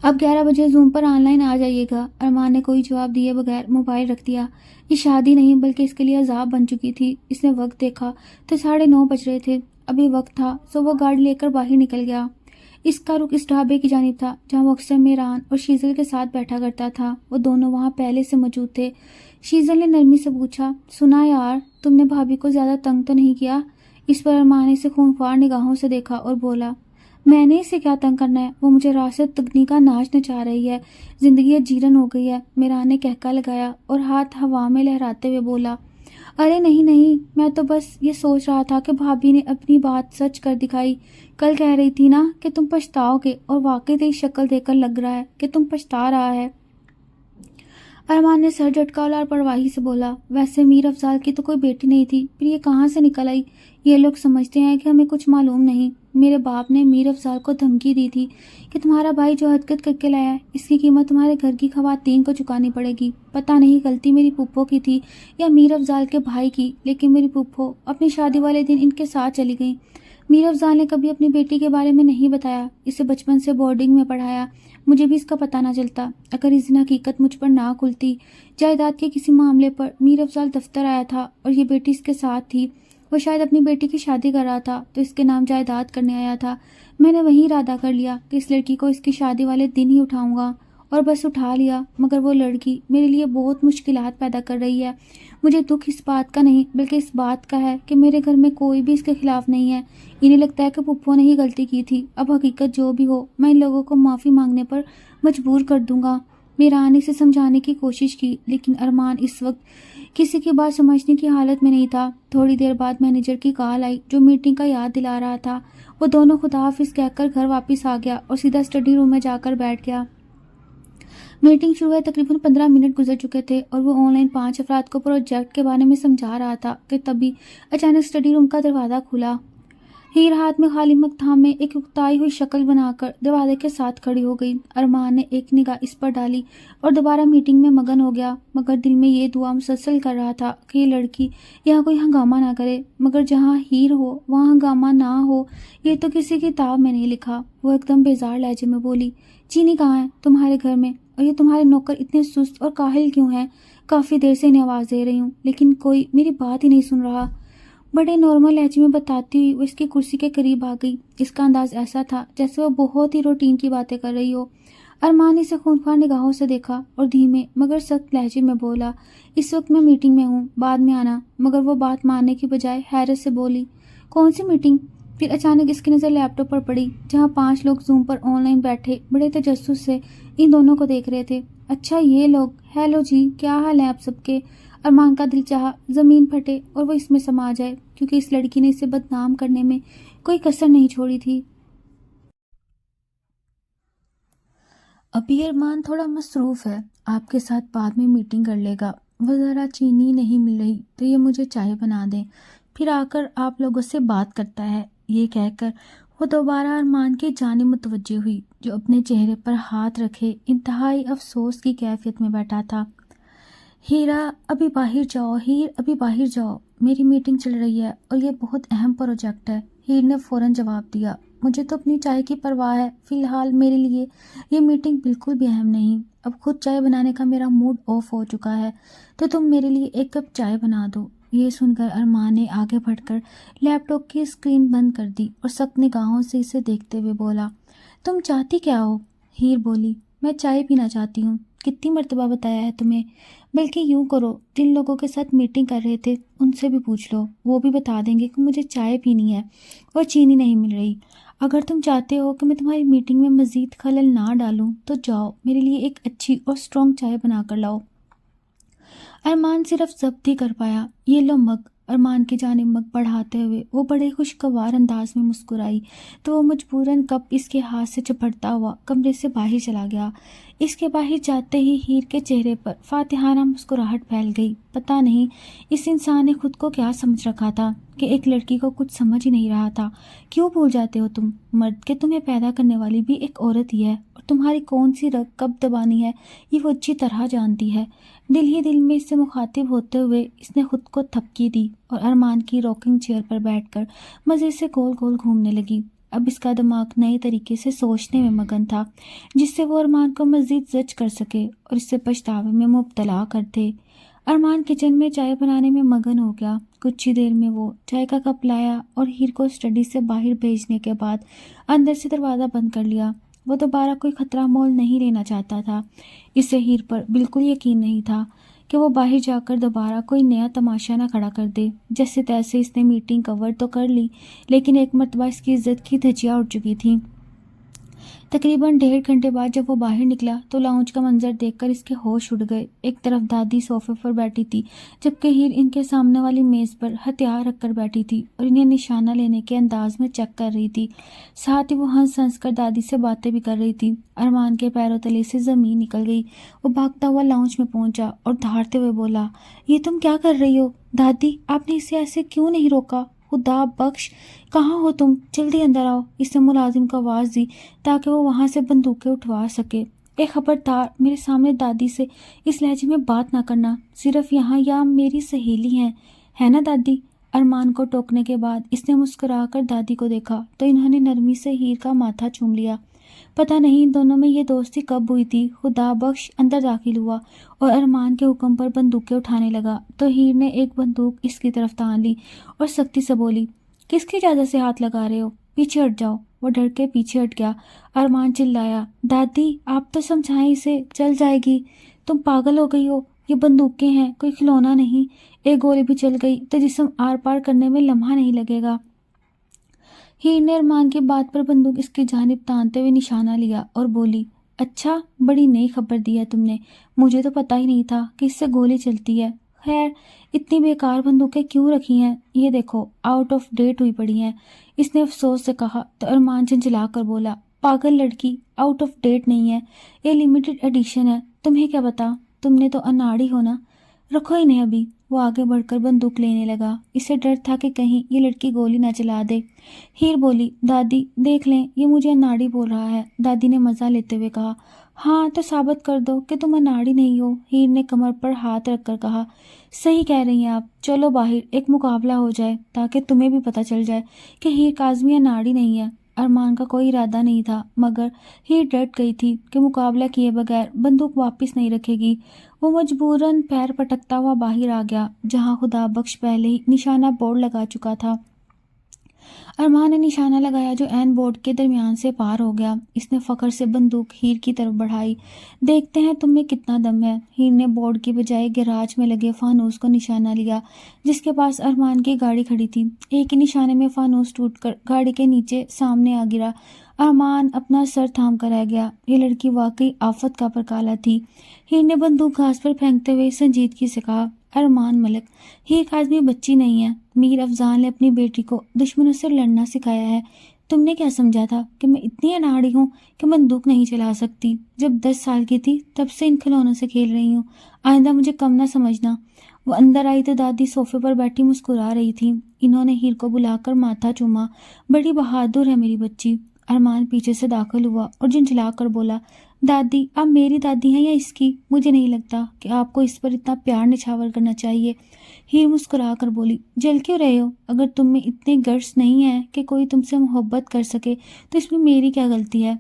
اب 11 بجے زوم پر آن لائن آ جائیے گا۔ ارمان نے کوئی جواب دیے بغیر موبائل رکھ دیا۔ یہ شادی نہیں بلکہ اس کے لیے عذاب بن چکی تھی۔ اس نے وقت دیکھا تو 9:30 بج رہے تھے۔ ابھی وقت تھا سو وہ گاڑی لے کر باہر نکل گیا۔ اس کا رخ اس ڈھابے کی جانب تھا جہاں وہ اکثر میران اور شیزل کے ساتھ بیٹھا کرتا تھا۔ وہ دونوں وہاں پہلے سے موجود تھے۔ شیزل نے نرمی سے پوچھا، سنا یار تم نے بھابھی کو زیادہ تنگ تو نہیں کیا؟ اس پر ارمان نے اسے خونخوار نگاہوں سے دیکھا اور بولا، میں نے اسے کیا تنگ کرنا ہے، وہ مجھے رات سے تگنی کا ناچ نچا رہی ہے، زندگی جیرن ہو گئی ہے۔ میران نے کہکا لگایا اور ہاتھ ہوا میں لہراتے ہوئے بولا، ارے نہیں نہیں، میں تو بس یہ سوچ رہا تھا کہ بھابھی نے اپنی بات سچ کر دکھائی۔ کل کہہ رہی تھی نا کہ تم پچھتاؤ گے، اور واقعی تیری شکل دیکھ کر لگ رہا ہے کہ تم پچھتا رہا ہے۔ ارمان نے سر جھٹکا اور لاپرواہی سے بولا، ویسے میر افضال کی تو کوئی بیٹی نہیں تھی، پھر یہ کہاں سے نکل آئی؟ یہ لوگ سمجھتے ہیں کہ ہمیں کچھ معلوم نہیں۔ میرے باپ نے میر افضال کو دھمکی دی تھی کہ تمہارا بھائی جو حرکت کر کے لایا ہے اس کی قیمت تمہارے گھر کی خواتین کو چکانی پڑے گی۔ پتہ نہیں غلطی میری پھپھو کی تھی یا میر افضال کے بھائی کی، لیکن میری پھپھو اپنی شادی والے دن ان کے ساتھ چلی گئیں۔ میر افضال نے کبھی اپنی بیٹی کے بارے میں نہیں بتایا، اسے بچپن سے بورڈنگ میں پڑھایا، مجھے بھی اس کا پتہ نہ چلتا۔ اگر اس دن حقیقت مجھ پر نہ کھلتی، جائیداد کے کسی معاملے پر میر افضال دفتر آیا تھا اور یہ بیٹی اس کے ساتھ تھی، وہ شاید اپنی بیٹی کی شادی کر رہا تھا تو اس کے نام جائیداد کرنے آیا تھا، میں نے وہیں ارادہ کر لیا کہ اس لڑکی کو اس کی شادی والے دن ہی اٹھاؤں گا، اور بس اٹھا لیا۔ مگر وہ لڑکی میرے لیے بہت مشکلات پیدا کر رہی ہے۔ مجھے دکھ اس بات کا نہیں بلکہ اس بات کا ہے کہ میرے گھر میں کوئی بھی اس کے خلاف نہیں ہے۔ انہیں لگتا ہے کہ پھپھو نے ہی غلطی کی تھی۔ اب حقیقت جو بھی ہو، میں ان لوگوں کو معافی مانگنے پر مجبور کر دوں گا۔ میران نے اسے سمجھانے کی کوشش کی، لیکن ارمان اس وقت کسی کی بات سمجھنے کی حالت میں نہیں تھا۔ تھوڑی دیر بعد مینیجر کی کال آئی جو میٹنگ کا یاد دلا رہا تھا۔ وہ دونوں خدا حافظ کہہ کر گھر واپس آ گیا اور سیدھا اسٹڈی روم میں جا کر بیٹھ گیا۔ میٹنگ شروع ہوئے تقریباً 15 منٹ گزر چکے تھے اور وہ آن لائن 5 افراد کو پروجیکٹ کے بارے میں سمجھا رہا تھا کہ تبھی اچانک اسٹڈی روم کا دروازہ کھلا۔ ہیر ہاتھ میں خالی مگ تھامے ایک اکتائی ہوئی شکل بنا کر دروازے کے ساتھ کھڑی ہو گئی۔ ارمان نے ایک نگاہ اس پر ڈالی اور دوبارہ میٹنگ میں مگن ہو گیا، مگر دل میں یہ دعا مسلسل کر رہا تھا کہ یہ لڑکی یہاں کوئی ہنگامہ نہ کرے، مگر جہاں ہیر ہو وہاں ہنگامہ نہ ہو، یہ تو کسی کتاب میں نہیں لکھا۔ وہ ایک دم بیزار لہجے میں بولی، چینی کہاں ہے تمہارے گھر میں؟ اور یہ تمہارے نوکر اتنے سست اور کاہل کیوں ہیں؟ کافی دیر سے انہیں آواز دے رہی ہوں لیکن کوئی میری بات ہی نہیں سن رہا۔ بڑے نارمل لہجے میں بتاتی ہوئی وہ اس کی کرسی کے قریب آ گئی۔ اس کا انداز ایسا تھا جیسے وہ بہت ہی روٹین کی باتیں کر رہی ہو۔ ارمان نے اسے خونخوار نگاہوں سے دیکھا اور دھیمے مگر سخت لہجے میں بولا، اس وقت میں میٹنگ میں ہوں، بعد میں آنا۔ مگر وہ بات ماننے کی بجائے حیرت سے بولی، کون سی میٹنگ؟ پھر اچانک اس کی نظر لیپ ٹاپ پر پڑی جہاں 5 لوگ زوم پر آن لائن بیٹھے بڑے تجسس سے ان دونوں کو دیکھ رہے تھے۔ اچھا یہ لوگ، ہیلو جی، کیا حال ہے آپ سب کے؟ ارمان کا دل چاہا زمین پھٹے اور وہ اس میں سما جائے، کیونکہ اس لڑکی نے اسے بدنام کرنے میں کوئی کسر نہیں چھوڑی تھی۔ ابھی ارمان تھوڑا مصروف ہے، آپ کے ساتھ بعد میں میٹنگ کر لے گا۔ وہ ذرا چینی نہیں مل رہی تو یہ مجھے چائے بنا دیں، پھر آ کر آپ لوگوں سے بات کرتا ہے۔ یہ کہہ کر وہ دوبارہ ارمان کی جانب متوجہ ہوئی، جو اپنے چہرے پر ہاتھ رکھے انتہائی افسوس کی کیفیت میں بیٹھا تھا۔ ہیرا ابھی باہر جاؤ، ہیر ابھی باہر جاؤ، میری میٹنگ چل رہی ہے اور یہ بہت اہم پروجیکٹ ہے۔ ہیر نے فوراً جواب دیا، مجھے تو اپنی چائے کی پرواہ ہے، فی الحال میرے لیے یہ میٹنگ بالکل بھی اہم نہیں۔ اب خود چائے بنانے کا میرا موڈ آف ہو چکا ہے، تو تم میرے لیے ایک کپ چائے بنا دو۔ یہ سن کر ارمان نے آگے بڑھ کر لیپ ٹاپ کی اسکرین بند کر دی اور سخت نگاہوں سے اسے دیکھتے ہوئے بولا، تم چاہتی کیا ہو؟ ہیر بولی، میں چائے پینا چاہتی ہوں۔ کتنی مرتبہ بتایا ہے تمہیں؟ بلکہ یوں کرو، جن لوگوں کے ساتھ میٹنگ کر رہے تھے ان سے بھی پوچھ لو، وہ بھی بتا دیں گے کہ مجھے چائے پینی ہے اور چینی نہیں مل رہی۔ اگر تم چاہتے ہو کہ میں تمہاری میٹنگ میں مزید خلل نہ ڈالوں تو جاؤ میرے لیے ایک اچھی اور اسٹرانگ چائے بنا کر لاؤ۔ ارمان صرف ضبط ہی کر پایا، یہ لو مگ۔ ارمان کی جانب مگ بڑھاتے ہوئے وہ بڑے خوشگوار انداز میں مسکرائی تو وہ مجبوراً کپ اس کے ہاتھ سے چپڑتا ہوا کمرے سے باہر چلا گیا۔ اس کے باہر جاتے ہی ہیر کے چہرے پر فاتحانہ مسکراہٹ پھیل گئی۔ پتہ نہیں اس انسان نے خود کو کیا سمجھ رکھا تھا کہ ایک لڑکی کو کچھ سمجھ ہی نہیں رہا تھا۔ کیوں بھول جاتے ہو تم مرد کہ تمہیں پیدا کرنے والی بھی ایک عورت ہی ہے، اور تمہاری کون سی رگ کب دبانی ہے یہ وہ اچھی طرح جانتی ہے۔ دل ہی دل میں اس سے مخاطب ہوتے ہوئے اس نے خود کو تھپکی دی اور ارمان کی راکنگ چیئر پر بیٹھ کر مزے سے گول گول گھومنے لگی۔ اب اس کا دماغ نئے طریقے سے سوچنے میں مگن تھا، جس سے وہ ارمان کو مزید زج کر سکے اور اس سے پچھتاوے میں مبتلا کر دے۔ ارمان کچن میں چائے بنانے میں مگن ہو گیا۔ کچھ ہی دیر میں وہ چائے کا کپ لایا اور ہیر کو اسٹڈی سے باہر بھیجنے کے بعد اندر سے دروازہ بند کر لیا۔ وہ دوبارہ کوئی خطرہ مول نہیں لینا چاہتا تھا۔ اسے ہیر پر بالکل یقین نہیں تھا کہ وہ باہر جا کر دوبارہ کوئی نیا تماشا نہ کھڑا کر دے۔ جیسے تیسے اس نے میٹنگ کور تو کر لی، لیکن ایک مرتبہ اس کی عزت کی دھجیاں اڑ چکی تھیں۔ تقریباً 1.5 گھنٹے بعد جب وہ باہر نکلا تو لاؤنج کا منظر دیکھ کر اس کے ہوش اڑ گئے۔ ایک طرف دادی صوفے پر بیٹھی تھی، جبکہ ہیر ان کے سامنے والی میز پر ہتھیار رکھ کر بیٹھی تھی اور انہیں نشانہ لینے کے انداز میں چیک کر رہی تھی۔ ساتھ ہی وہ ہنس ہنس کر دادی سے باتیں بھی کر رہی تھی۔ ارمان کے پیروں تلے سے زمین نکل گئی۔ وہ بھاگتا ہوا لاؤنج میں پہنچا اور دھاڑتے ہوئے بولا، یہ تم کیا کر رہی ہو؟ دادی، آپ نے اسے ایسے کیوں نہیں روکا؟ خدا بخش، کہاں ہو تم؟ جلدی اندر آؤ، اس نے ملازم کو آواز دی تاکہ وہ وہاں سے بندوقیں اٹھوا سکے۔ اے خبردار، میرے سامنے دادی سے اس لہجے میں بات نہ کرنا، صرف یہاں یا میری سہیلی ہیں، ہے نا دادی؟ ارمان کو ٹوکنے کے بعد اس نے مسکرا کر دادی کو دیکھا تو انہوں نے نرمی سے ہیر کا ماتھا چوم لیا۔ پتہ نہیں ان دونوں میں یہ دوستی کب ہوئی تھی۔ خدا بخش اندر داخل ہوا اور ارمان کے حکم پر بندوقیں اٹھانے لگا تو ہیر نے ایک بندوق اس کی طرف تان لی اور سختی سے بولی، کس کی اجازت سے ہاتھ لگا رہے ہو؟ پیچھے ہٹ جاؤ۔ وہ ڈر کے پیچھے ہٹ گیا۔ ارمان چلایا، دادی آپ تو سمجھائیں اسے، چل جائے گی۔ تم پاگل ہو گئی ہو، یہ بندوقیں ہیں، کوئی کھلونا نہیں۔ ایک گولی بھی چل گئی تو جسم آر پار کرنے میں لمحہ نہیں لگے گا۔ ہیر نے ارمان کی بات پر بندوق اس کی جانب تانتے ہوئے نشانہ لیا اور بولی، اچھا، بڑی نئی خبر دی ہے تم نے، مجھے تو پتہ ہی نہیں تھا کہ اس سے گولی چلتی ہے۔ خیر، اتنی بیکار بندوقیں کیوں رکھی ہیں؟ یہ دیکھو، آؤٹ آف ڈیٹ ہوئی پڑی ہیں، اس نے افسوس سے کہا تو ارمان جھنجھلا کر بولا، پاگل لڑکی، آؤٹ آف ڈیٹ نہیں ہے، یہ لیمیٹڈ ایڈیشن ہے، تمہیں کیا پتا، تم نے تو اناڑی ہونا۔ رکھو انہیں ابھی۔ وہ آگے بڑھ کر بندوق لینے لگا۔ اسے ڈر تھا کہ کہیں یہ لڑکی گولی نہ چلا دے۔ ہیر بولی، دادی دیکھ لیں، یہ مجھے اناڑی بول رہا ہے۔ دادی نے مزہ لیتے ہوئے کہا، ہاں تو ثابت کر دو کہ تم اناڑی نہیں ہو۔ ہیر نے کمر پر ہاتھ رکھ کر کہا، صحیح کہہ رہی ہیں آپ، چلو باہر ایک مقابلہ ہو جائے تاکہ تمہیں بھی پتہ چل جائے کہ ہیر کاظمی اناڑی نہیں ہے۔ ارمان کا کوئی ارادہ نہیں تھا، مگر ہیر ڈٹ گئی تھی کہ مقابلہ کیے بغیر بندوق واپس نہیں رکھے گی۔ وہ مجبوراً پیر پٹکتا ہوا باہر آ گیا، جہاں خدا بخش پہلے ہی نشانہ بورڈ لگا چکا تھا۔ ارمان نے نشانہ لگایا جو عین بورڈ کے درمیان سے پار ہو گیا۔ اس نے فخر سے بندوق ہیر کی طرف بڑھائی۔ دیکھتے ہیں تم میں کتنا دم ہے۔ ہیر نے بورڈ کی بجائے گیراج میں لگے فانوس کو نشانہ لیا جس کے پاس ارمان کی گاڑی کھڑی تھی۔ ایک ہی نشانے میں فانوس ٹوٹ کر گاڑی کے نیچے سامنے آ گرا۔ ارمان اپنا سر تھام کر رہ گیا۔ یہ لڑکی واقعی آفت کا پرکالا تھی۔ ہیر نے بندوق گھاس پر پھینکتے ہوئے سنجیدگی سے کہا، ارمان ملک، ہیر کاظمی بچی نہیں ہے۔ میر افضال نے اپنی بیٹی کو دشمنوں سے لڑنا سکھایا ہے۔ تم نے کیا سمجھا تھا کہ میں اتنی اناڑی ہوں کہ بندوق نہیں چلا سکتی؟ جب 10 سال کی تھی تب سے ان کھلونوں سے کھیل رہی ہوں، آئندہ مجھے کم نہ سمجھنا۔ وہ اندر آئی تو دادی صوفے پر بیٹھی مسکرا رہی تھی۔ انہوں نے ہیر کو بلا کر ماتھا چوما۔ بڑی بہادر ہے میری بچی۔ ارمان پیچھے سے داخل ہوا اور جھنجھلا کر بولا، دادی آپ میری دادی ہیں یا اس کی؟ مجھے نہیں لگتا کہ آپ کو اس پر اتنا پیار نچھاور کرنا چاہیے۔ ہیر مسکرا کر بولی، جل کیوں رہے ہو؟ اگر تم میں اتنے گٹس نہیں ہیں کہ کوئی تم سے محبت کر سکے تو اس میں میری کیا غلطی ہے؟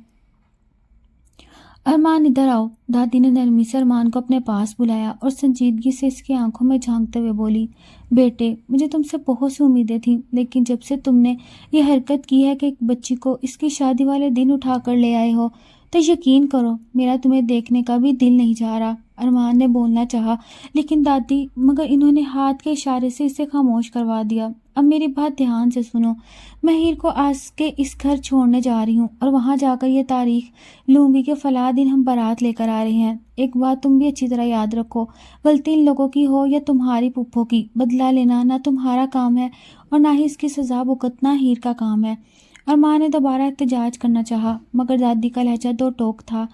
ارمان ادھر آؤ۔ دادی نے نرمی سے ارمان کو اپنے پاس بلایا اور سنجیدگی سے اس کی آنکھوں میں جھانکتے ہوئے بولی، بیٹے مجھے تم سے بہت سی امیدیں تھیں، لیکن جب سے تم نے یہ حرکت کی ہے کہ ایک بچی کو اس کی شادی والے دن اٹھا کر لے آئے ہو تو یقین کرو میرا تمہیں دیکھنے کا بھی دل نہیں چاہ رہا۔ ارمان نے بولنا چاہا لیکن دادی، مگر انہوں نے ہاتھ کے اشارے سے اسے خاموش کروا دیا۔ اب میری بات دھیان سے سنو، میں ہیر کو آج کے اس گھر چھوڑنے جا رہی ہوں اور وہاں جا کر یہ تاریخ لوں گی کہ فلاں دن ہم بارات لے کر آ رہے ہیں۔ ایک بات تم بھی اچھی طرح یاد رکھو، غلطی ان لوگوں کی ہو یا تمہاری پھپھو کی، بدلہ لینا نہ تمہارا کام ہے اور نہ ہی اس کی سزا بھگتنا ہیر کا کام ہے۔ ارمان نے دوبارہ احتجاج کرنا چاہا مگر دادی کا لہجہ دو ٹوک تھا۔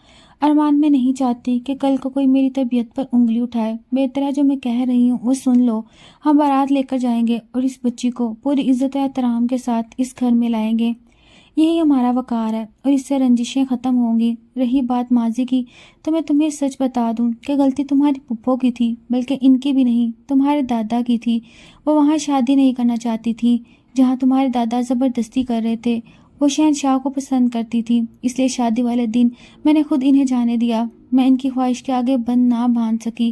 ارمان میں نہیں چاہتی کہ کل کو کوئی میری طبیعت پر انگلی اٹھائے۔ بہتر ہے جو میں کہہ رہی ہوں وہ سن لو۔ ہم بارات لے کر جائیں گے اور اس بچی کو پوری عزت و احترام کے ساتھ اس گھر میں لائیں گے۔ یہی ہمارا وقار ہے اور اس سے رنجشیں ختم ہوں گی۔ رہی بات ماضی کی تو میں تمہیں سچ بتا دوں کہ غلطی تمہاری پھپھو کی تھی، بلکہ ان کی بھی نہیں، تمہارے دادا کی تھی۔ وہ وہاں شادی نہیں کرنا چاہتی تھی جہاں تمہارے دادا زبردستی کر رہے تھے۔ وہ شہنشاہ کو پسند کرتی تھی، اس لیے شادی والے دن میں نے خود انہیں جانے دیا۔ میں ان کی خواہش کے آگے بند نہ باندھ سکی۔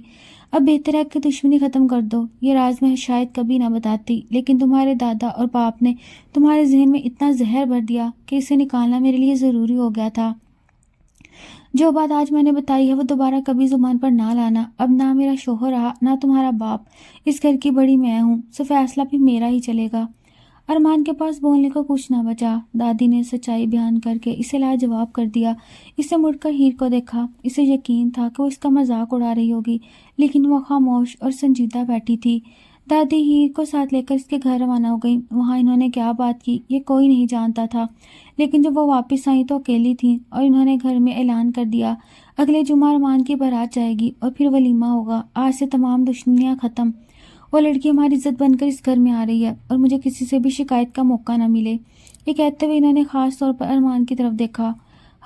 اب بہتر ہے کہ دشمنی ختم کر دو۔ یہ راز میں شاید کبھی نہ بتاتی، لیکن تمہارے دادا اور باپ نے تمہارے ذہن میں اتنا زہر بھر دیا کہ اسے نکالنا میرے لیے ضروری ہو گیا تھا۔ جو بات آج میں نے بتائی ہے وہ دوبارہ کبھی زبان پر نہ لانا۔ اب نہ میرا شوہر رہا نہ تمہارا باپ، اس گھر کی بڑی میں ہوں، سو فیصلہ بھی میرا ہی چلے گا۔ ارمان کے پاس بولنے کو کچھ نہ بچا۔ دادی نے سچائی بیان کر کے اسے لاجواب کر دیا۔ اسے مڑ کر ہیر کو دیکھا۔ اسے یقین تھا کہ وہ اس کا مذاق اڑا رہی ہوگی، لیکن وہ خاموش اور سنجیدہ بیٹھی تھی۔ دادی ہیر کو ساتھ لے کر اس کے گھر روانہ ہو گئی۔ وہاں انہوں نے کیا بات کی یہ کوئی نہیں جانتا تھا، لیکن جب وہ واپس آئیں تو اکیلی تھیں اور انہوں نے گھر میں اعلان کر دیا، اگلے جمعہ ارمان کی بارات جائے گی اور پھر ولیمہ ہوگا۔ آج سے تمام دشمنیاں ختم۔ وہ لڑکی ہماری عزت بن کر اس گھر میں آ رہی ہے اور مجھے کسی سے بھی شکایت کا موقع نہ ملے۔ یہ کہتے ہوئے انہوں نے خاص طور پر ارمان کی طرف دیکھا۔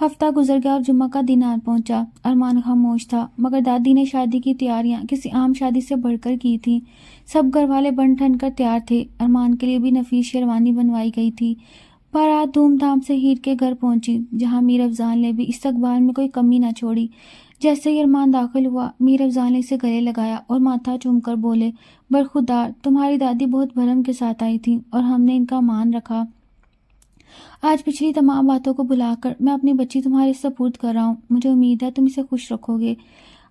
ہفتہ گزر گیا اور جمعہ کا دن آ پہنچا۔ ارمان خاموش تھا، مگر دادی نے شادی کی تیاریاں کسی عام شادی سے بڑھ کر کی تھیں۔ سب گھر والے بن ٹھن کر تیار تھے۔ ارمان کے لیے بھی نفیس شیروانی بنوائی گئی تھی۔ بارات دھوم دھام سے ہیر کے گھر پہنچی، جہاں میر افضال نے بھی استقبال میں کوئی کمی نہ چھوڑی۔ جیسے ہی ارمان داخل ہوا، میر افضال نے اسے گلے لگایا اور ماتھا چوم کر بولے، برخودار، تمہاری دادی بہت بھرم کے ساتھ آئی تھی اور ہم نے ان کا مان رکھا۔ آج پچھلی تمام باتوں کو بھلا کر میں اپنی بچی تمہارے سپرد کر رہا ہوں۔ مجھے امید ہے تم اسے خوش رکھو گے۔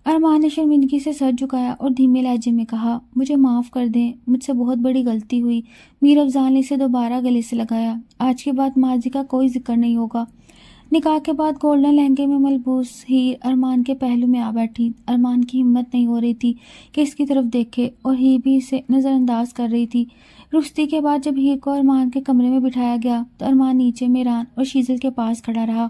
ارمان نے شرمندگی سے سر جھکایا اور دھیمے لہجے میں کہا، مجھے معاف کر دیں، مجھ سے بہت بڑی غلطی ہوئی۔ میر افضال نے اسے دوبارہ گلے سے لگایا۔ آج کے بعد ماضی کا کوئی ذکر نہیں ہوگا۔ نکاح کے بعد گولڈن لہنگے میں ملبوس ہیر ارمان کے پہلو میں آ بیٹھی۔ ارمان کی ہمت نہیں ہو رہی تھی کہ اس کی طرف دیکھے اور ہیر بھی اسے نظر انداز کر رہی تھی۔ رخصتی کے بعد جب ہیر کو ارمان کے کمرے میں بٹھایا گیا تو ارمان نیچے میران اور شیزل کے پاس کھڑا رہا۔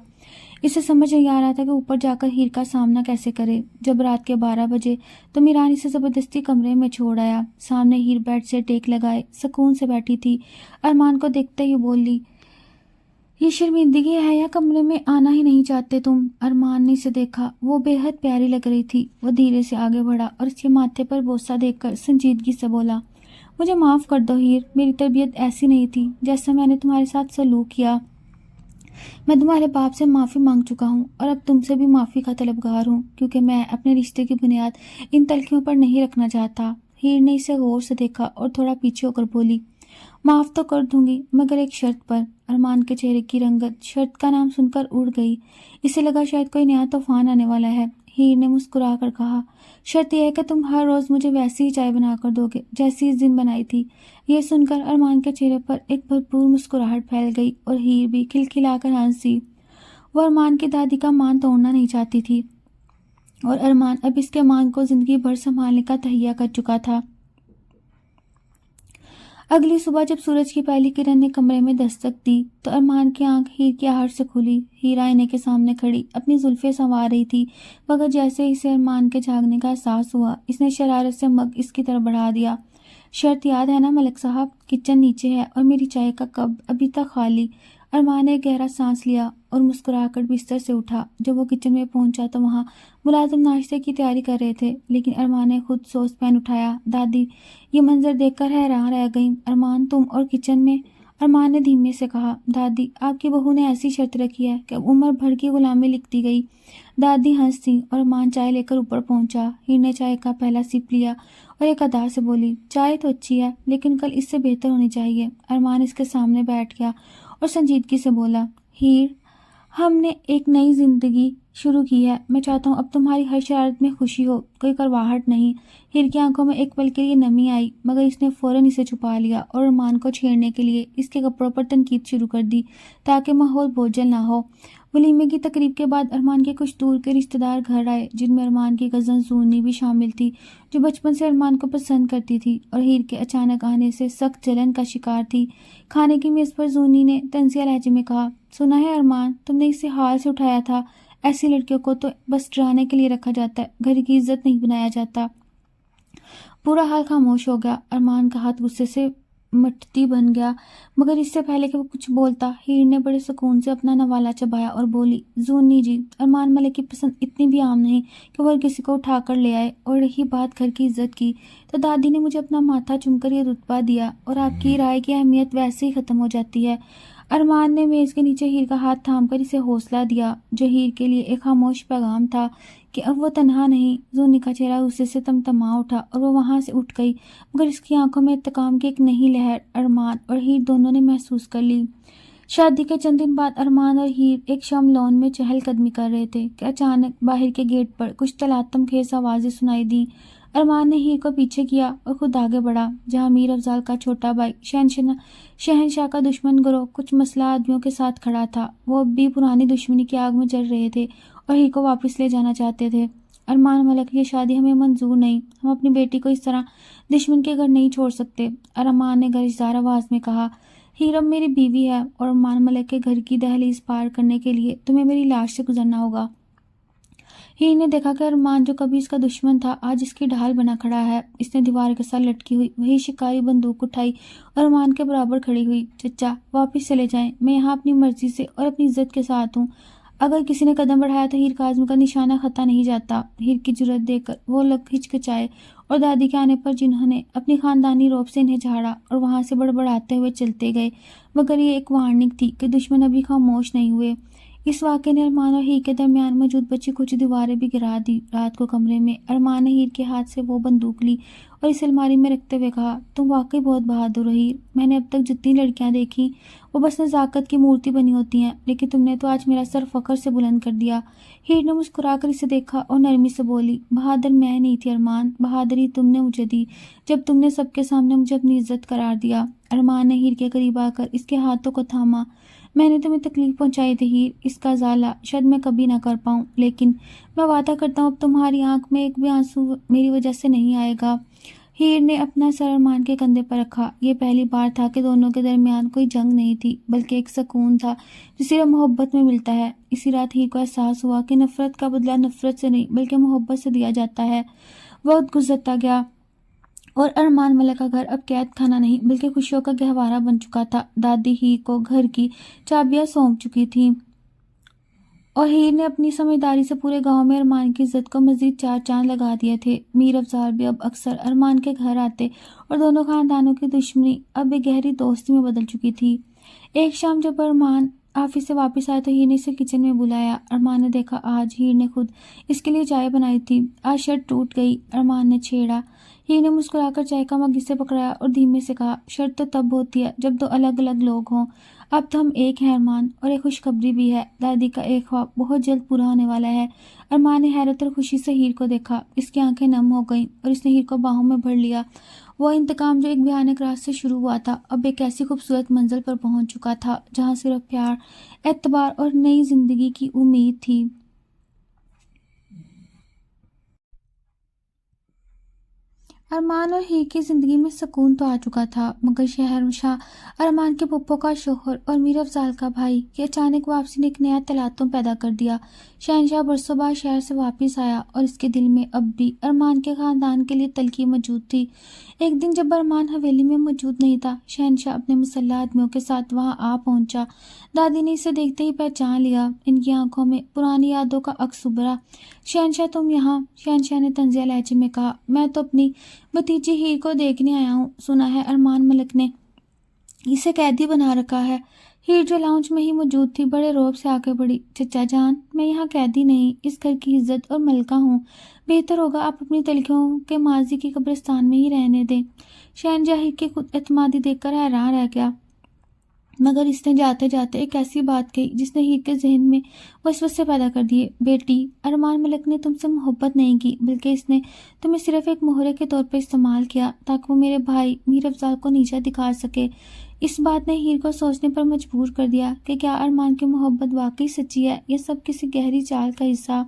اسے سمجھ نہیں آ رہا تھا کہ اوپر جا کر ہیر کا سامنا کیسے کرے۔ جب رات کے 12 بجے تو میران اسے زبردستی کمرے میں چھوڑ آیا۔ سامنے ہیر بیڈ سے ٹیک لگائے سکون سے بیٹھی تھی۔ ارمان کو دیکھتے ہی بولی، یہ شرمندگی ہے یا کمرے میں آنا ہی نہیں چاہتے تم؟ ارمان نے اسے دیکھا، وہ بے حد پیاری لگ رہی تھی۔ وہ دھیرے سے آگے بڑھا اور اس کے ماتھے پر بوسہ دیکھ کر سنجیدگی سے بولا، مجھے معاف کر دو ہیر، میری طبیعت ایسی نہیں تھی جیسا میں نے تمہارے ساتھ سلوک کیا۔ میں تمہارے باپ سے معافی مانگ چکا ہوں اور اب تم سے بھی معافی کا طلبگار ہوں، کیونکہ میں اپنے رشتے کی بنیاد ان تلخیوں پر نہیں رکھنا چاہتا۔ ہیر نے اسے غور سے دیکھا اور تھوڑا پیچھے ہو کر بولی، معاف تو کر دوں گی مگر ایک شرط پر۔ ارمان کے چہرے کی رنگت شرط کا نام سن کر اڑ گئی۔ اسے لگا شاید کوئی نیا طوفان آنے والا ہے۔ ہیر نے مسکرا کر کہا، شرط یہ ہے کہ تم ہر روز مجھے ویسی ہی چائے بنا کر دو گے جیسی اس دن بنائی تھی۔ یہ سن کر ارمان کے چہرے پر ایک بھرپور مسکراہٹ پھیل گئی اور ہیر بھی کھلکھلا کر ہنسی۔ وہ ارمان کی دادی کا مان توڑنا نہیں چاہتی تھی اور ارمان اب اس کے مان کو زندگی بھر سنبھالنے کا تہیہ کر چکا تھا۔ اگلی صبح جب سورج کی پہلی کرن نے کمرے میں دستک دی تو ارمان کی آنکھ ہیر کی آہٹ سے کھلی۔ ہیر آئینے کے سامنے کھڑی اپنی زلفیں سنوار رہی تھی مگر جیسے اسے ارمان کے جاگنے کا احساس ہوا اس نے شرارت سے مگ اس کی طرف بڑھا دیا۔ شرط یاد ہے نا ملک صاحب؟ کچن نیچے ہے اور میری چائے کا کپ ابھی تک خالی۔ ارمان نے گہرا سانس لیا اور مسکرا کر بستر سے اٹھا۔ جب وہ کچن میں پہنچا تو وہاں ملازم ناشتے کی تیاری کر رہے تھے لیکن ارمان نے خود سوس پین اٹھایا۔ دادی یہ منظر دیکھ کر حیران رہ گئیں۔ ارمان تم اور کچن میں؟ ارمان نے دھیمے سے کہا، دادی آپ کی بہو نے ایسی شرط رکھی ہے کہ عمر بھر کی غلامی لکھ دی گئی۔ دادی ہنس دیں اور ارمان چائے لے کر اوپر پہنچا۔ ہیر نے چائے کا پہلا سپ لیا اور ایک ادا سے بولی، چائے تو اچھی ہے لیکن کل اس سے بہتر ہونی چاہیے۔ ارمان اس کے سامنے بیٹھ گیا اور سنجیدگی سے بولا، ہیر ہم نے ایک نئی زندگی شروع کی ہے، میں چاہتا ہوں اب تمہاری ہر شرارت میں خوشی ہو، کوئی کرواہٹ نہیں۔ ہیر کی آنکھوں میں ایک پل کے لیے نمی آئی مگر اس نے فوراً اسے چھپا لیا اور ارمان کو چھیڑنے کے لیے اس کے کپڑوں پر تنقید شروع کر دی تاکہ ماحول بوجھل نہ ہو۔ ولیمے کی تقریب کے بعد ارمان کے کچھ دور کے رشتہ دار گھر آئے جن میں ارمان کی کزن زونی بھی شامل تھی جو بچپن سے ارمان کو پسند کرتی تھی اور ہیر کے اچانک آنے سے سخت جلن کا شکار تھی۔ کھانے کی میز پر زونی نے طنزیہ لہجے میں کہا، سنا ہے ارمان تم نے اسے حال سے اٹھایا تھا، ایسی لڑکیوں کو تو بس ڈرانے کے لیے رکھا جاتا ہے، گھر کی عزت نہیں بنایا جاتا۔ پورا حال خاموش ہو گیا۔ ارمان کا ہاتھ غصے سے مٹتی بن گیا مگر اس سے پہلے کہ وہ کچھ بولتا ہیر نے بڑے سکون سے اپنا نوالا چبایا اور بولی، زونی جی ارمان ملک کی پسند اتنی بھی عام نہیں کہ وہ ہر کسی کو اٹھا کر لے آئے، اور رہی بات گھر کی عزت کی تو دادی نے مجھے اپنا ماتھا چوم کر یہ رتبہ دیا اور آپ کی رائے کی اہمیت ویسے ہی ختم ہو جاتی ہے۔ ارمان نے میز کے نیچے ہیر کا ہاتھ تھام کر اسے حوصلہ دیا جو ہیر کے لیے ایک خاموش پیغام تھا کہ اب وہ تنہا نہیں۔ زونی کا چہرہ غصے سے تمتما اٹھا اور وہ وہاں سے اٹھ گئی مگر اس کی آنکھوں میں انتقام کی ایک نئی لہر ارمان اور ہیر دونوں نے محسوس کر لی۔ شادی کے چند دن بعد ارمان اور ہیر ایک شام لان میں چہل قدمی کر رہے تھے کہ اچانک باہر کے گیٹ پر کچھ تلاطم خیز آوازیں سنائی دیں۔ ارمان نے ہیر کو پیچھے کیا اور خود آگے بڑھا جہاں میر افضال کا چھوٹا بھائی شہنشاہ کا دشمن گروہ کچھ مسلح آدمیوں کے ساتھ کھڑا تھا۔ وہ اب بھی پرانی دشمنی کی آگ میں جل رہے تھے اور ہیر کو واپس لے جانا چاہتے تھے۔ ارمان ملک یہ شادی ہمیں منظور نہیں، ہم اپنی بیٹی کو اس طرح دشمن کے گھر نہیں چھوڑ سکتے، ارمان نے گرجدار آواز میں کہا۔ ہیر اب میری بیوی ہے اور ارمان ملک کے گھر کی دہلیز پار کرنے کے لیے تمہیں میری لاش سے گزرنا ہوگا۔ ہیر نے دیکھا کہ ارمان جو کبھی اس کا دشمن تھا آج اس کی ڈھال بنا کھڑا ہے۔ اس نے دیوار کے ساتھ لٹکی ہوئی وہی شکاری بندوق اٹھائی اور ارمان کے برابر کھڑی ہوئی۔ چچا واپس چلے جائیں، میں یہاں اپنی مرضی سے اور اپنی عزت کے ساتھ ہوں، اگر کسی نے قدم بڑھایا تو ہیر کاظم کا نشانہ خطا نہیں جاتا۔ ہیر کی جرأت دیکھ کر وہ لوگ ہچکچائے اور دادی کے آنے پر جنہوں نے اپنی خاندانی روب سے انہیں جھاڑا اور وہاں سے بڑبڑاتے ہوئے چلتے گئے مگر یہ ایک وارننگ تھی کہ دشمن ابھی خاموش نہیں ہوئے۔ اس واقعے نے ارمان اور ہیر کے درمیان موجود بچی کچھ دیواریں بھی گرا دی۔ رات کو کمرے میں ارمان نے ہیر کے ہاتھ سے وہ بندوق لی اور اسے الماری میں رکھتے ہوئے کہا، تم واقعی بہت بہادر ہو ہیر، میں نے اب تک جتنی لڑکیاں دیکھی وہ بس نزاکت کی مورتی بنی ہوتی ہیں لیکن تم نے تو آج میرا سر فخر سے بلند کر دیا۔ ہیر نے مسکرا کر اسے دیکھا اور نرمی سے بولی، بہادر میں نہیں تھی ارمان، بہادری تم نے مجھے دی جب تم نے سب کے سامنے مجھے اپنی عزت قرار دیا۔ ارمان نے ہیر کے قریب آ کر اس کے ہاتھوں کو تھاما، میں نے تمہیں تکلیف پہنچائی تھی ہیر، اس کا ازالہ شاید میں کبھی نہ کر پاؤں لیکن میں وعدہ کرتا ہوں اب تمہاری آنکھ میں ایک بھی آنسو میری وجہ سے نہیں آئے گا۔ ہیر نے اپنا سر ارمان کے کندھے پر رکھا۔ یہ پہلی بار تھا کہ دونوں کے درمیان کوئی جنگ نہیں تھی بلکہ ایک سکون تھا جو صرف محبت میں ملتا ہے۔ اسی رات ہیر کو احساس ہوا کہ نفرت کا بدلہ نفرت سے نہیں بلکہ محبت سے دیا جاتا ہے۔ وقت گزرتا گیا اور ارمان ملک کا گھر اب قید خانہ نہیں بلکہ خوشیوں کا گہوارہ بن چکا تھا۔ دادی ہیر کو گھر کی چابیاں سونپ چکی تھیں اور ہیر نے اپنی سمجھداری سے پورے گاؤں میں ارمان کی عزت کو مزید 4 چاند لگا دیے تھے۔ میر افضال بھی اب اکثر ارمان کے گھر آتے اور دونوں خاندانوں کی دشمنی اب ایک گہری دوستی میں بدل چکی تھی۔ ایک شام جب ارمان آفس سے واپس آئے تو ہیر نے اسے کچن میں بلایا۔ ارمان نے دیکھا آج ہیر نے خود اس کے لیے چائے بنائی تھی۔ آج شرط ٹوٹ گئی، ارمان نے چھیڑا، ہیر نے مسکرا کر چائے کا مگ سے پکڑایا اور دھیمے سے کہا، شرط تو تب ہوتی ہے جب دو الگ الگ لوگ ہوں، اب تو ہم ایک ہیں ارمان، اور ایک خوشخبری بھی ہے، دادی کا ایک خواب بہت جلد پورا ہونے والا ہے۔ ارمان نے حیرت اور خوشی سے ہیر کو دیکھا، اس کی آنکھیں نم ہو گئیں اور اس نے ہیر کو باہوں میں بھر لیا۔ وہ انتقام جو ایک بھیانک راز سے شروع ہوا تھا اب ایک ایسی خوبصورت منزل پر پہنچ چکا تھا جہاں صرف پیار، اعتبار اور نئی زندگی کی امید تھی۔ ارمان اور ہیر کی زندگی میں سکون تو آ چکا تھا، مگر شہنشاہ ارمان کے پھپھو کا شوہر اور میر افضال کا بھائی کی اچانک واپسی نے ایک نیا تلاطم پیدا کر دیا۔ شہنشاہ برسوں بعد شہر سے واپس آیا اور اس کے دل میں اب بھی ارمان کے خاندان کے لیے تلخی موجود تھی۔ ایک دن جب ارمان حویلی میں موجود نہیں تھا، شہنشاہ اپنے مسلح آدمیوں کے ساتھ وہاں آ پہنچا۔ دادی نے اسے دیکھتے ہی پہچان لیا، ان کی آنکھوں میں پرانی یادوں کا عکس ابھرا۔ شہنشاہ تم یہاں؟ شہنشاہ نے طنزیہ لہجے میں کہا، میں تو اپنی بھتیجی ہیر کو دیکھنے آیا ہوں، سنا ہے ارمان ملک نے اسے قیدی بنا رکھا ہے۔ ہیر جو لاؤنج میں ہی موجود تھی بڑے روب سے آگے بڑھی، چچا جان میں یہاں قیدی نہیں، اس گھر کی عزت اور ملکہ ہوں، بہتر ہوگا آپ اپنی تلخیوں کے ماضی کی قبرستان میں ہی رہنے دیں۔ شہنشاہ ہیر کی خود اعتمادی دیکھ کر حیران رہ گیا، مگر اس نے جاتے جاتے ایک ایسی بات کہی جس نے ہیر کے ذہن میں وسوسے پیدا کر دیے۔ بیٹی، ارمان ملک نے تم سے محبت نہیں کی، بلکہ اس نے تمہیں صرف ایک مہرے کے طور پر استعمال کیا تاکہ وہ میرے بھائی میر افضال کو نیچا دکھا سکے۔ اس بات نے ہیر کو سوچنے پر مجبور کر دیا کہ کیا ارمان کی محبت واقعی سچی ہے یا سب کسی گہری چال کا حصہ۔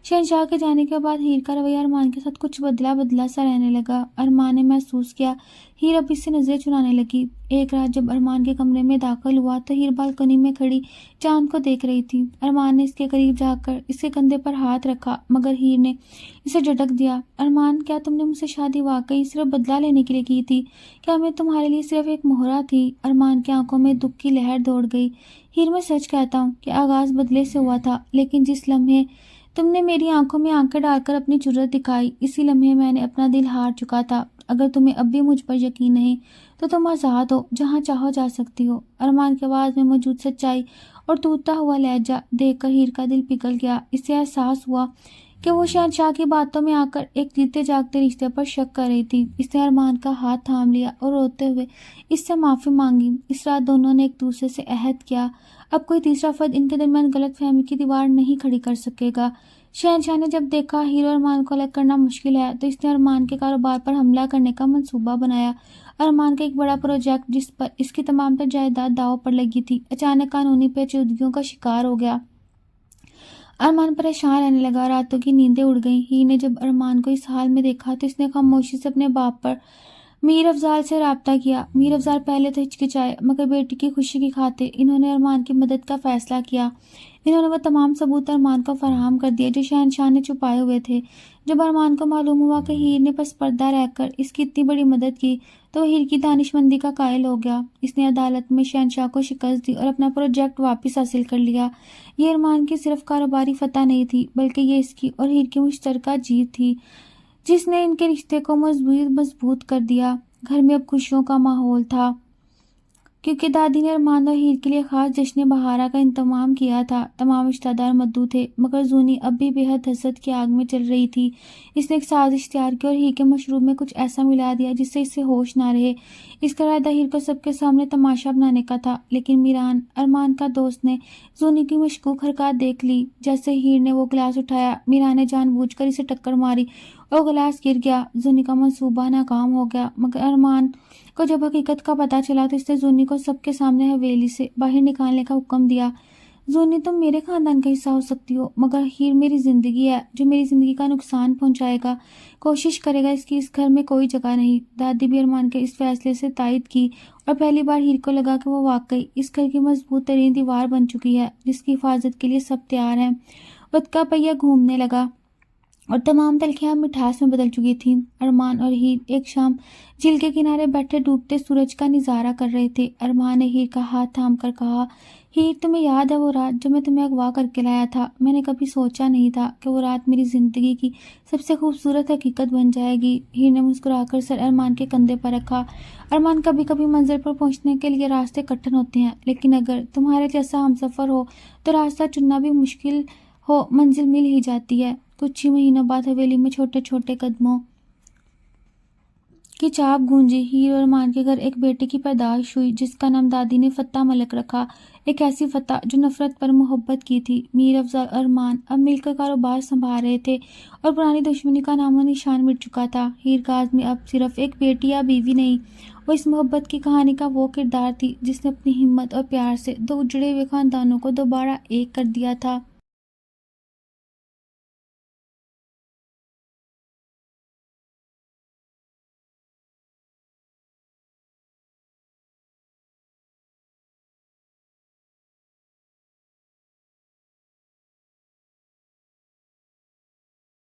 شہنشاہ کے جانے کے بعد ہیر کا رویہ ارمان کے ساتھ کچھ بدلا بدلا سا رہنے لگا۔ ارمان نے محسوس کیا ہیر اب اس سے نظریں چرانے لگی۔ ایک رات جب ارمان کے کمرے میں داخل ہوا تو ہیر بالکنی میں کھڑی چاند کو دیکھ رہی تھی۔ ارمان نے اس کے قریب جا کر اس کے کندھے پر ہاتھ رکھا، مگر ہیر نے اسے جھٹک دیا۔ ارمان، کیا تم نے مجھ سے شادی واقعی صرف بدلہ لینے کے لیے کی تھی؟ کیا میں تمہارے لیے صرف ایک مہرہ تھی؟ ارمان کی آنکھوں میں دکھ کی لہر دوڑ گئی۔ ہیر، میں سچ کہتا ہوں کہ آغاز بدلے سے ہوا تھا، لیکن جس لمحے تم نے میری آنکھوں میں آنکھیں ڈال کر اپنی جرأت دکھائی، اسی لمحے میں نے اپنا دل ہار چکا تھا۔ اگر تمہیں اب بھی مجھ پر یقین نہیں تو تم آزاد ہو، جہاں چاہو جا سکتی ہو۔ ارمان کی آواز میں موجود سچائی اور ٹوٹتا ہوا لہجہ دیکھ کر ہیر کا دل پگھل گیا۔ اسے احساس ہوا کہ وہ شہنشاہ کی باتوں میں آ کر ایک جیتے جاگتے رشتے پر شک کر رہی تھی۔ اس نے ارمان کا ہاتھ تھام لیا اور روتے ہوئے اس سے معافی مانگی۔ اس رات دونوں نے ایک دوسرے سے عہد کیا، اب کوئی تیسرا فرد ان کے درمیان غلط فہمی کی دیوار نہیں کھڑی کر سکے گا۔ شہنشاہ نے جب دیکھا ہیر اور ارمان کو الگ کرنا مشکل ہے تو اس نے ارمان کے کاروبار پر حملہ کرنے کا منصوبہ بنایا۔ ارمان کا ایک بڑا پروجیکٹ جس پر اس کی تمام تر جائیداد داؤ پر لگی تھی اچانک قانونی پیچیدگیوں کا شکار ہو گیا۔ ارمان پریشان رہنے لگا، راتوں کی نیندیں اڑ گئیں۔ ہیر نے جب ارمان کو اس حال میں دیکھا تو اس نے خاموشی سے اپنے باپ پر میر افضال سے رابطہ کیا۔ میر افضال پہلے تو ہچکچائے، مگر بیٹی کی خوشی کی خاطر انہوں نے ارمان کی مدد کا فیصلہ کیا۔ انہوں نے وہ تمام ثبوت ارمان کو فراہم کر دیے جو شہنشاہ نے چھپائے ہوئے تھے۔ جب ارمان کو معلوم ہوا کہ ہیر نے پس پردہ رہ کر اس کی اتنی بڑی مدد کی تو وہ ہیر کی دانش مندی کا قائل ہو گیا۔ اس نے عدالت میں شہنشاہ کو شکست دی اور اپنا پروجیکٹ واپس حاصل کر لیا۔ یہ ارمان کی صرف کاروباری فتح نہیں تھی، بلکہ یہ اس کی اور ہیر کی مشترکہ جیت تھی جس نے ان کے رشتے کو مضبوط کر دیا۔ گھر میں اب خوشیوں کا ماحول تھا کیونکہ دادی نے ارمان اور ہیر کے لیے خاص جشن بہارا کا انتظام کیا تھا۔ تمام رشتہ دار مدعو تھے، مگر زونی اب بھی بے حد حسد کی آگ میں چل رہی تھی۔ اس نے ایک سازش تیار کی اور ہیر کے مشروب میں کچھ ایسا ملا دیا جس سے اسے ہوش نہ رہے۔ اس کا ارادہ ہیر کو سب کے سامنے تماشا بنانے کا تھا، لیکن میران، ارمان کا دوست، نے زونی کی مشکوک حرکات دیکھ لی۔ جیسے ہیر نے وہ گلاس اٹھایا، میران نے جان بوجھ کر اسے ٹکر ماری اور گلاس گر گیا۔ زونی کا منصوبہ ناکام ہو گیا، مگر ارمان کو جب حقیقت کا پتہ چلا تو اس نے زونی کو سب کے سامنے حویلی سے باہر نکالنے کا حکم دیا۔ زونی، تم میرے خاندان کا حصہ ہو سکتی ہو، مگر ہیر میری زندگی ہے، جو میری زندگی کا نقصان پہنچائے گا، کوشش کرے گا اس کی اس گھر میں کوئی جگہ نہیں۔ دادی بھی ارمان کے اس فیصلے سے تائید کی اور پہلی بار ہیر کو لگا کہ وہ واقعی اس گھر کی مضبوط ترین دیوار بن چکی ہے جس کی حفاظت کے لیے سب تیار ہیں۔ وقت کا پہیہ گھومنے لگا اور تمام تلخیاں مٹھاس میں بدل چکی تھیں۔ ارمان اور ہیر ایک شام جھیل کے کنارے بیٹھے ڈوبتے سورج کا نظارہ کر رہے تھے۔ ارمان نے ہیر کا ہاتھ تھام کر کہا، ہیر، تمہیں یاد ہے وہ رات جب میں تمہیں اغوا کر کے لایا تھا؟ میں نے کبھی سوچا نہیں تھا کہ وہ رات میری زندگی کی سب سے خوبصورت حقیقت بن جائے گی۔ ہیر نے مسکرا کر سر ارمان کے کندھے پر رکھا۔ ارمان، کبھی کبھی منزل پر پہنچنے کے لیے راستے کٹھن ہوتے ہیں، لیکن اگر تمہارے جیسا ہمسفر ہو تو راستہ چننا بھی مشکل ہو منزل مل ہی جاتی ہے۔ کچھ ہی مہینوں بعد حویلی میں چھوٹے چھوٹے قدموں کی چاپ گونجی۔ ہیر اور ارمان کے گھر ایک بیٹے کی پیدائش ہوئی جس کا نام دادی نے فتح ملک رکھا، ایک ایسی فتح جو نفرت پر محبت کی تھی۔ میر افضل اور ارمان اب مل کر کاروبار سنبھال رہے تھے اور پرانی دشمنی کا نام و نشان مٹ چکا تھا۔ ہیر کاظمی اب صرف ایک بیٹی یا بیوی نہیں، وہ اس محبت کی کہانی کا وہ کردار تھی جس نے اپنی ہمت اور پیار سے دو اجڑے ہوئے خاندانوں کو دوبارہ ایک کر دیا تھا۔